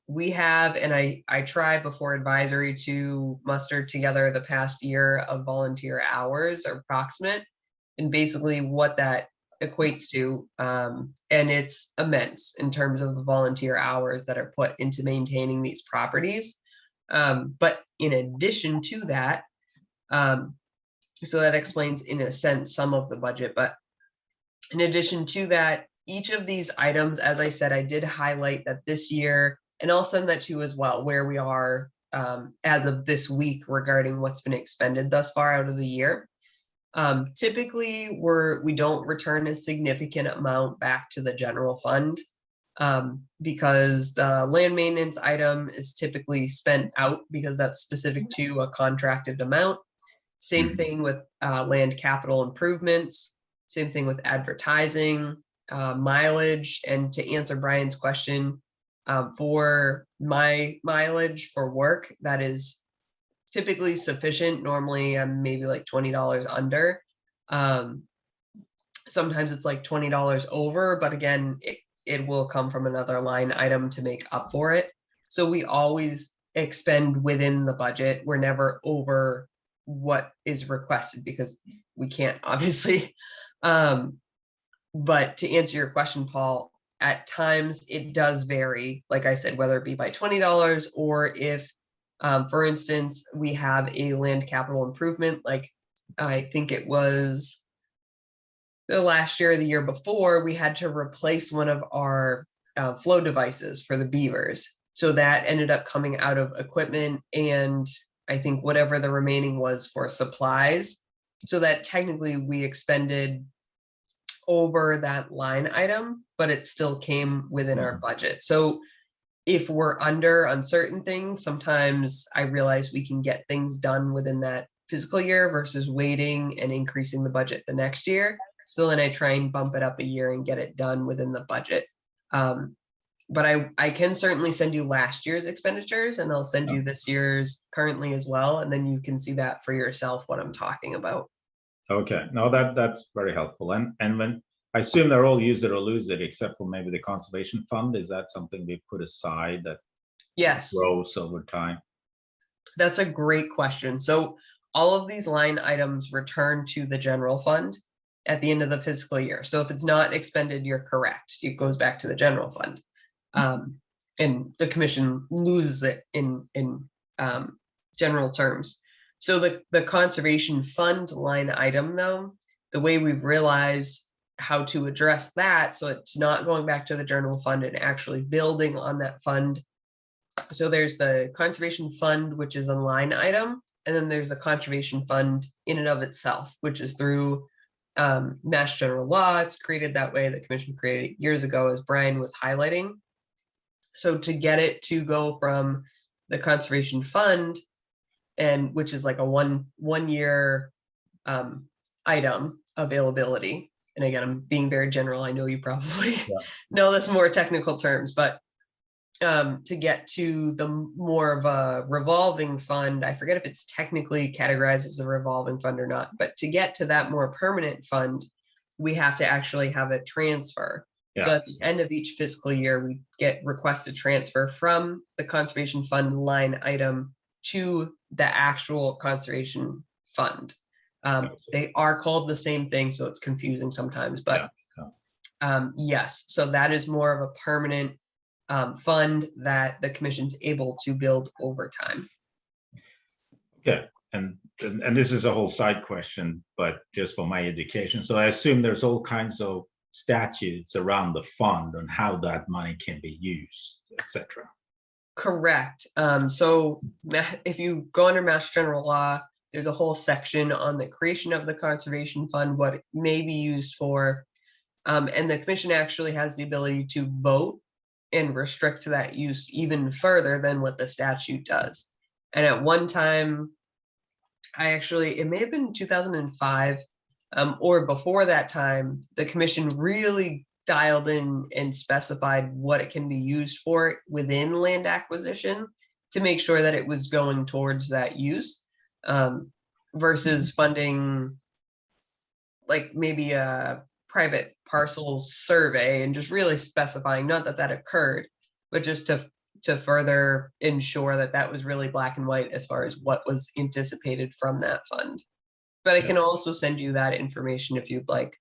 We have, and I tried before advisory to muster together the past year of volunteer hours or approximate, and basically what that equates to. And it's immense in terms of the volunteer hours that are put into maintaining these properties. But in addition to that, so that explains in a sense some of the budget, but in addition to that, each of these items, as I said, I did highlight that this year, and I'll send that to you as well, where we are as of this week regarding what's been expended thus far out of the year. Typically, we don't return a significant amount back to the general fund because the land maintenance item is typically spent out because that's specific to a contracted amount. Same thing with land capital improvements. Same thing with advertising, mileage, and to answer Brian's question, for my mileage for work, that is typically sufficient. Normally, I'm maybe like $20 under. Sometimes it's like $20 over, but again, it will come from another line item to make up for it. So we always expend within the budget. We're never over what is requested because we can't, obviously. But to answer your question, Paul, at times it does vary, like I said, whether it be by $20 or if, for instance, we have a land capital improvement, like I think it was the last year or the year before, we had to replace one of our flow devices for the beavers. So that ended up coming out of equipment and I think whatever the remaining was for supplies. So that technically we expended over that line item, but it still came within our budget. So if we're under on certain things, sometimes I realize we can get things done within that fiscal year versus waiting and increasing the budget the next year. So then I try and bump it up a year and get it done within the budget. But I can certainly send you last year's expenditures and I'll send you this year's currently as well. And then you can see that for yourself, what I'm talking about. Okay, no, that's very helpful. And when I assume they're all use it or lose it, except for maybe the conservation fund, is that something we put aside that Yes, grows over time? that's a great question. So all of these line items return to the general fund at the end of the fiscal year. So if it's not expended, you're correct. It goes back to the general fund. And the commission loses it in general terms. So the conservation fund line item, though, the way we've realized how to address that, so it's not going back to the general fund and actually building on that fund. So there's the conservation fund, which is a line item, and then there's a conservation fund in and of itself, which is through Mass General Law. It's created that way. The commission created it years ago, as Brian was highlighting. So to get it to go from the conservation fund, and which is like a one year item availability. And again, I'm being very general. I know you probably know this more technical terms, but to get to the more of a revolving fund, I forget if it's technically categorized as a revolving fund or not, but to get to that more permanent fund, we have to actually have a transfer. So at the end of each fiscal year, we get requested transfer from the conservation fund line item to the actual conservation fund. They are called the same thing, so it's confusing sometimes, but yes, so that is more of a permanent fund that the commission's able to build over time. Okay, and this is a whole side question, but just for my education. So I assume there's all kinds of statutes around the fund on how that money can be used, etc. Correct. So if you go under Mass General Law, there's a whole section on the creation of the conservation fund, what it may be used for. And the commission actually has the ability to vote and restrict that use even further than what the statute does. And at one time, it may have been 2005 or before that time, the commission really dialed in and specified what it can be used for within land acquisition. to make sure that it was going towards that use, versus funding like maybe a private parcel survey and just really specifying, not that that occurred, but just to further ensure that that was really black and white as far as what was anticipated from that fund. But I can also send you that information if you'd like.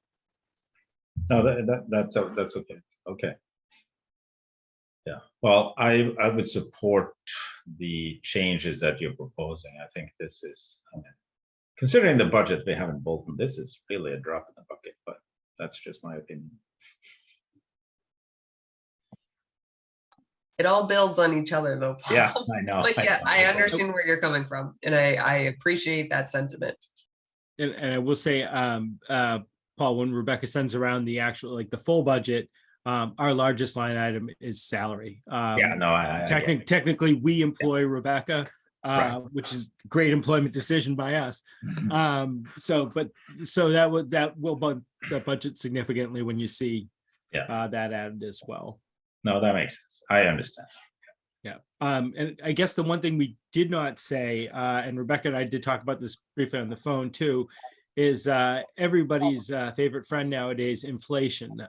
No, that's okay. Okay. Yeah, well, I would support the changes that you're proposing. I think this is, I mean, considering the budget we have in Bolton, this is really a drop in the bucket, but that's just my opinion. It all builds on each other though, Paul. Yeah, I know. But yeah, know. I understand where you're coming from, and I appreciate that sentiment. And I will say, Paul, when Rebecca sends around the actual, like the full budget, our largest line item is salary. Yeah, no, I get it. Technically, we employ Rebecca, Right. which is great employment decision by us. Mhm. So that will bump the budget significantly when you see that added as well. No, that makes sense. I understand. Yeah. And I guess the one thing we did not say, and Rebecca and I did talk about this briefly on the phone too, is everybody's favorite friend nowadays, inflation.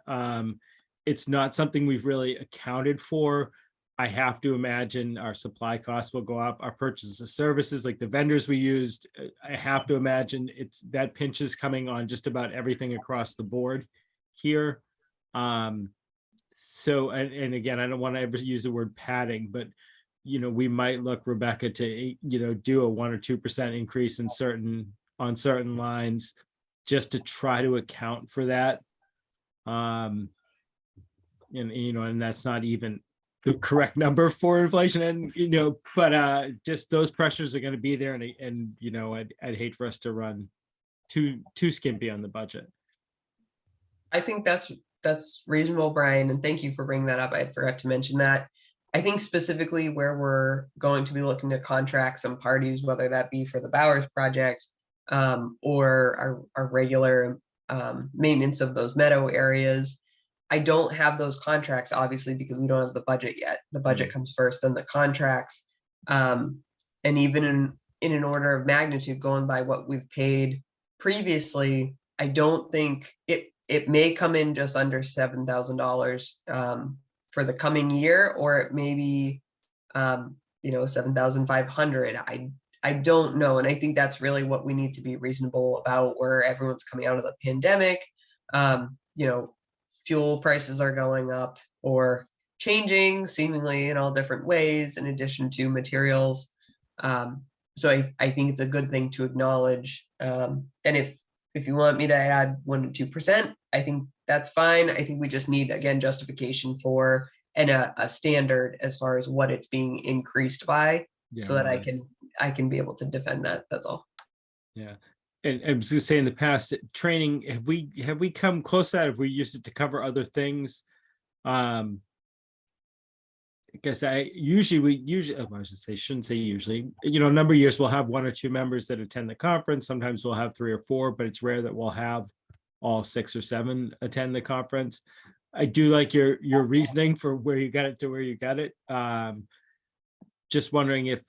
It's not something we've really accounted for. I have to imagine our supply costs will go up, our purchases of services, like the vendors we used. I have to imagine that pinch is coming on just about everything across the board here. So, and again, I don't want to ever use the word padding, but we might look, Rebecca, to do a 1 or 2% increase on certain lines just to try to account for that. And that's not even the correct number for inflation, and but just those pressures are going to be there, and I'd hate for us to run too skimpy on the budget. I think that's reasonable, Brian, and thank you for bringing that up. I forgot to mention that. I think specifically where we're going to be looking to contract some parties, whether that be for the Bowers project, or our regular maintenance of those meadow areas. I don't have those contracts, obviously, because we don't have the budget yet. The budget comes first, then the contracts. And even in an order of magnitude, going by what we've paid previously, I don't think it may come in just under $7,000 for the coming year, or it may be 7,500. I don't know. And I think that's really what we need to be reasonable about, where everyone's coming out of the pandemic. Fuel prices are going up or changing seemingly in all different ways, in addition to materials. So I think it's a good thing to acknowledge. And if you want me to add 1 to 2%, I think that's fine. I think we just need, again, justification for and a standard as far as what it's being increased by, so that I can be able to defend that. That's all. Yeah. And I was going to say, in the past, training, have we come close to that? Have we used it to cover other things? I guess I shouldn't say usually, a number of years we'll have 1 or 2 members that attend the conference. Sometimes we'll have 3 or 4, but it's rare that we'll have all 6 or 7 attend the conference. I do like your reasoning for where you got it to where you got it. Just wondering if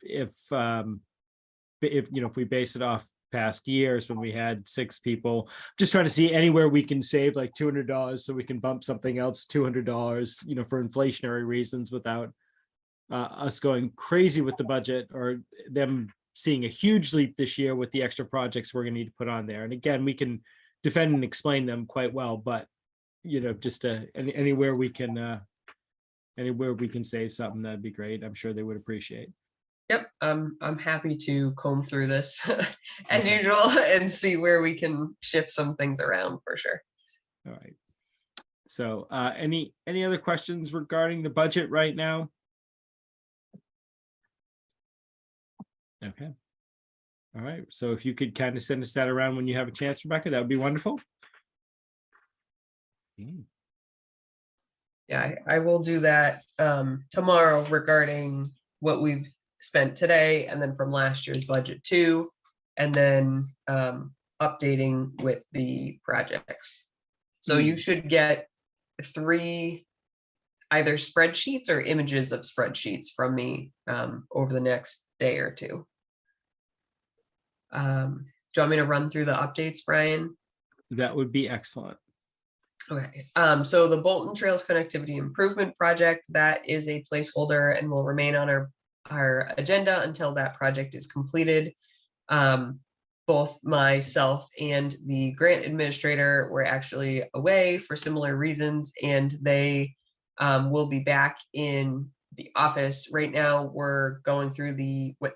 we base it off past years when we had 6 people, just trying to see anywhere we can save like $200 so we can bump something else $200, for inflationary reasons, without us going crazy with the budget, or them seeing a huge leap this year with the extra projects we're going to need to put on there. And again, we can defend and explain them quite well, but just anywhere we can save something, that'd be great. I'm sure they would appreciate. Yep, I'm happy to comb through this as usual and see where we can shift some things around for sure. All right. So any other questions regarding the budget right now? Okay. All right. So if you could kind of send us that around when you have a chance, Rebecca, that would be wonderful. Yeah, I will do that tomorrow regarding what we've spent today, and then from last year's budget too, and then updating with the projects. So you should get 3 either spreadsheets or images of spreadsheets from me over the next day or two. Do you want me to run through the updates, Brian? That would be excellent. Okay, so the Bolton Trails Connectivity Improvement Project, that is a placeholder and will remain on our agenda until that project is completed. Both myself and the grant administrator were actually away for similar reasons, and they will be back in the office. Right now, we're going through what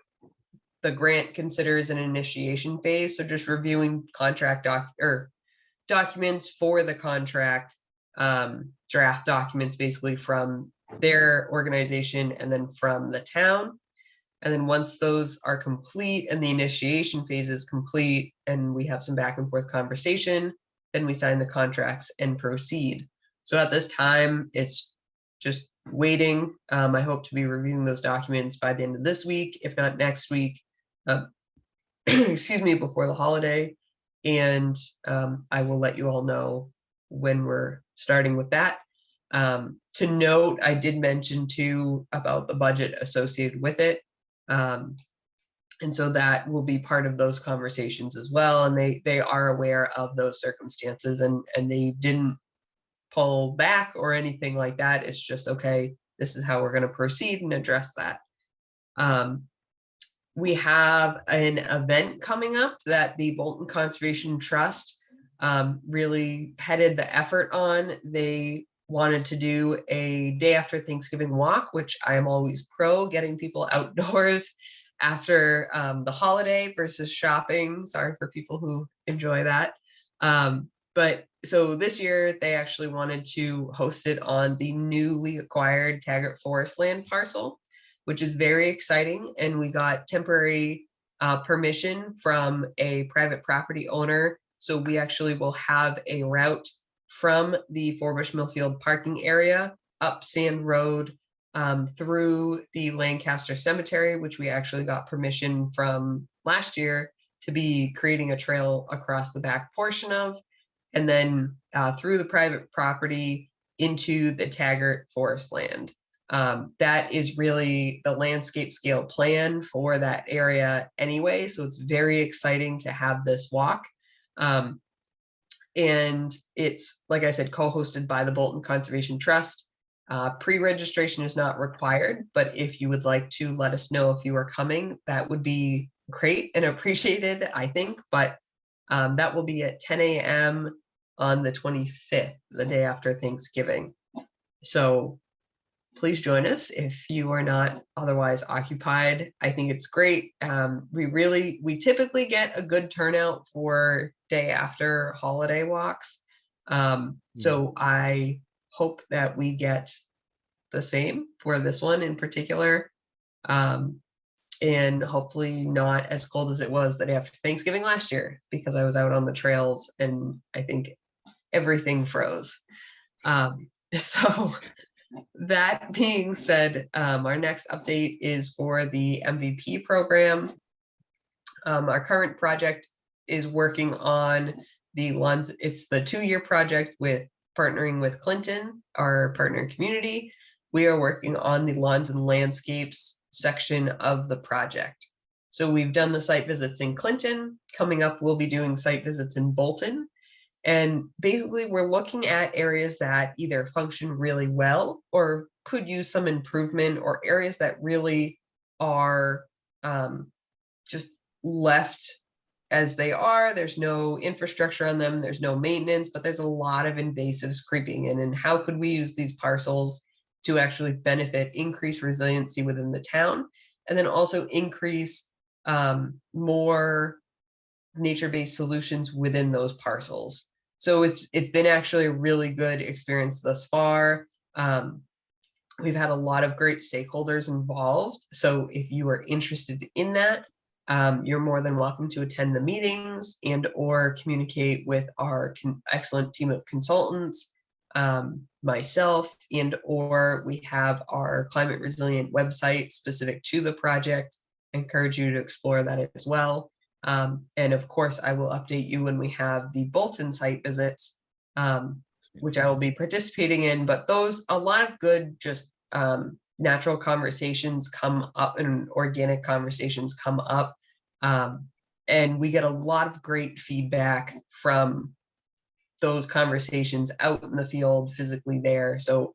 the grant considers an initiation phase, so just reviewing contract documents for the contract, draft documents basically from their organization and then from the town. And then once those are complete and the initiation phase is complete and we have some back and forth conversation, then we sign the contracts and proceed. So at this time, it's just waiting. I hope to be reviewing those documents by the end of this week, if not next week, excuse me, before the holiday. And I will let you all know when we're starting with that. To note, I did mention too about the budget associated with it. And so that will be part of those conversations as well. And they are aware of those circumstances, and they didn't pull back or anything like that. It's just, okay, this is how we're going to proceed and address that. We have an event coming up that the Bolton Conservation Trust really headed the effort on. They wanted to do a day after Thanksgiving walk, which I am always pro, getting people outdoors after the holiday versus shopping. Sorry for people who enjoy that. But so this year they actually wanted to host it on the newly acquired Taggart Forest land parcel, which is very exciting. And we got temporary permission from a private property owner. So we actually will have a route from the Forbush Millfield parking area up Sand Road through the Lancaster Cemetery, which we actually got permission from last year to be creating a trail across the back portion of, and then through the private property into the Taggart Forest land. That is really the landscape scale plan for that area anyway. So it's very exciting to have this walk. And it's, like I said, co-hosted by the Bolton Conservation Trust. Pre-registration is not required, but if you would like to let us know if you are coming, that would be great and appreciated, I think. But that will be at 10 a.m. on the 25th, the day after Thanksgiving. So please join us if you are not otherwise occupied. I think it's great. We typically get a good turnout for day after holiday walks. So I hope that we get the same for this one in particular. And hopefully not as cold as it was the day after Thanksgiving last year, because I was out on the trails and I think everything froze. So that being said, our next update is for the MVP program. Our current project is working on the Lawns. It's the 2-year project with partnering with Clinton, our partner community. We are working on the Lawns and Landscapes section of the project. So we've done the site visits in Clinton. Coming up, we'll be doing site visits in Bolton. And basically, we're looking at areas that either function really well or could use some improvement, or areas that really are just left as they are. There's no infrastructure on them. There's no maintenance, but there's a lot of invasives creeping in. And how could we use these parcels to actually benefit, increase resiliency within the town, and then also increase more nature-based solutions within those parcels? So it's been actually a really good experience thus far. We've had a lot of great stakeholders involved. So if you are interested in that, you're more than welcome to attend the meetings and or communicate with our excellent team of consultants, myself, and or we have our climate resilient website specific to the project. I encourage you to explore that as well. And of course, I will update you when we have the Bolton site visits. which I will be participating in, but a lot of good, just natural conversations come up and organic conversations come up. And we get a lot of great feedback from those conversations out in the field, physically there. So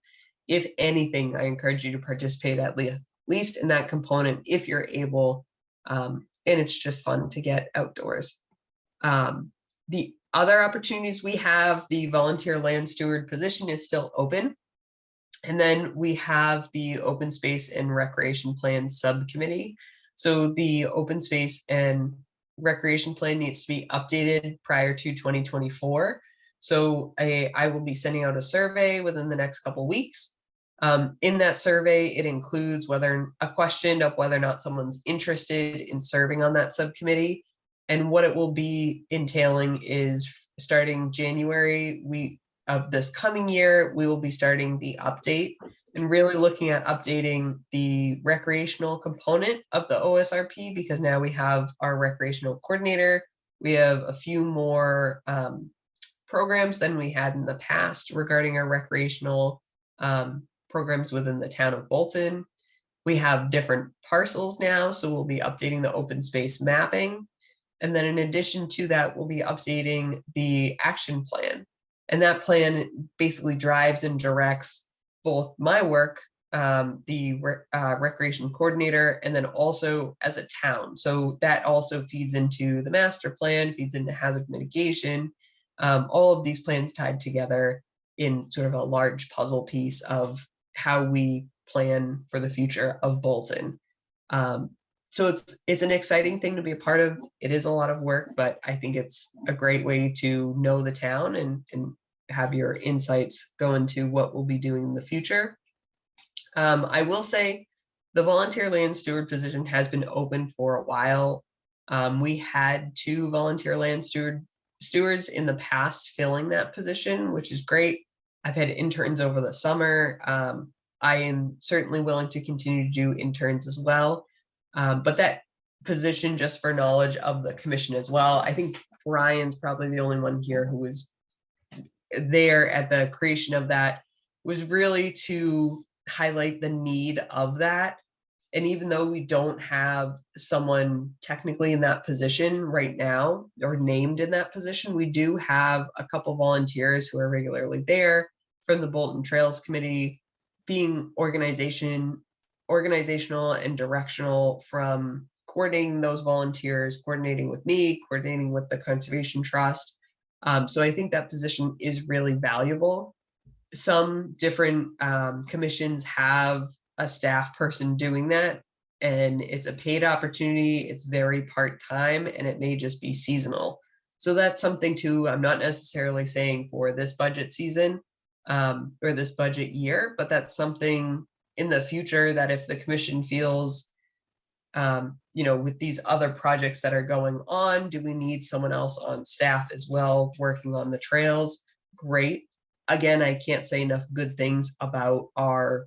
if anything, I encourage you to participate at least in that component if you're able. And it's just fun to get outdoors. The other opportunities we have, the volunteer land steward position is still open. And then we have the open space and recreation plan subcommittee. So the open space and recreation plan needs to be updated prior to 2024. So I will be sending out a survey within the next couple of weeks. In that survey, it includes a question of whether or not someone's interested in serving on that subcommittee. And what it will be entailing is starting January of this coming year, we will be starting the update and really looking at updating the recreational component of the OSRP, because now we have our recreational coordinator. We have a few more programs than we had in the past regarding our recreational programs within the town of Bolton. We have different parcels now, so we'll be updating the open space mapping. And then in addition to that, we'll be updating the action plan. And that plan basically drives and directs both my work, the recreation coordinator, and then also as a town. So that also feeds into the master plan, feeds into hazard mitigation, all of these plans tied together in sort of a large puzzle piece of how we plan for the future of Bolton. So it's an exciting thing to be a part of. It is a lot of work, but I think it's a great way to know the town and have your insights go into what we'll be doing in the future. I will say the volunteer land steward position has been open for a while. We had 2 volunteer land stewards in the past filling that position, which is great. I've had interns over the summer. I am certainly willing to continue to do interns as well. But that position, just for knowledge of the commission as well, I think Brian's probably the only one here who was there at the creation of that, was really to highlight the need of that. And even though we don't have someone technically in that position right now or named in that position, we do have a couple volunteers who are regularly there from the Bolton Trails Committee, being organizational and directional, from coordinating those volunteers, coordinating with me, coordinating with the Conservation Trust. So I think that position is really valuable. Some different commissions have a staff person doing that, and it's a paid opportunity. It's very part-time, and it may just be seasonal. So that's something too, I'm not necessarily saying for this budget season or this budget year, but that's something in the future that if the commission feels, with these other projects that are going on, do we need someone else on staff as well working on the trails? Great. Again, I can't say enough good things about our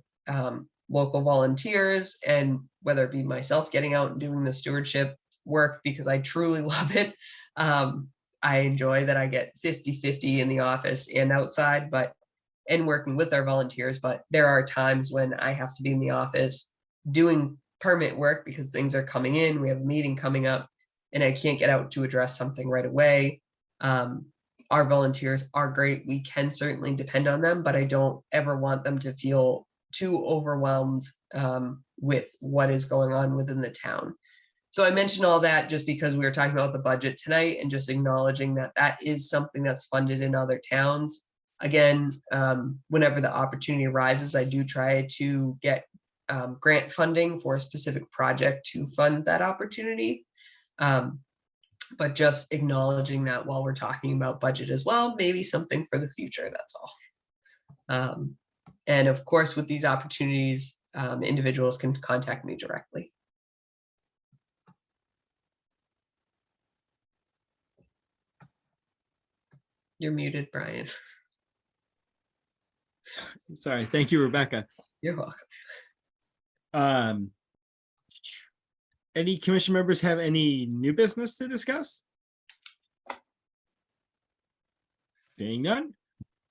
local volunteers, and whether it be myself getting out and doing the stewardship work, because I truly love it. I enjoy that I get 50-50 in the office and outside, and working with our volunteers, but there are times when I have to be in the office doing permit work because things are coming in. We have a meeting coming up and I can't get out to address something right away. Our volunteers are great. We can certainly depend on them, but I don't ever want them to feel too overwhelmed with what is going on within the town. So I mentioned all that just because we were talking about the budget tonight and just acknowledging that that is something that's funded in other towns. Again, whenever the opportunity arises, I do try to get grant funding for a specific project to fund that opportunity. But just acknowledging that while we're talking about budget as well, maybe something for the future, that's all. And of course, with these opportunities, individuals can contact me directly. You're muted, Brian. Sorry. Thank you, Rebecca. You're welcome. Any commission members have any new business to discuss? Seeing none,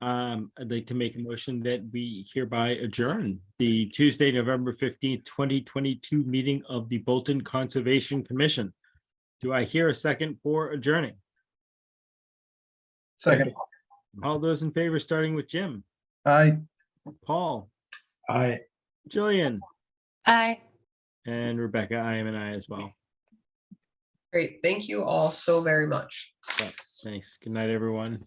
I'd like to make a motion that we hereby adjourn the Tuesday, November 15th, 2022 meeting of the Bolton Conservation Commission. Do I hear a second for adjourning? Second. All those in favor, starting with Jim, Aye. Paul, Aye. Jillian, Aye. and Rebecca. I am an aye as well. Great. Thank you all so very much. Thanks. Good night, everyone.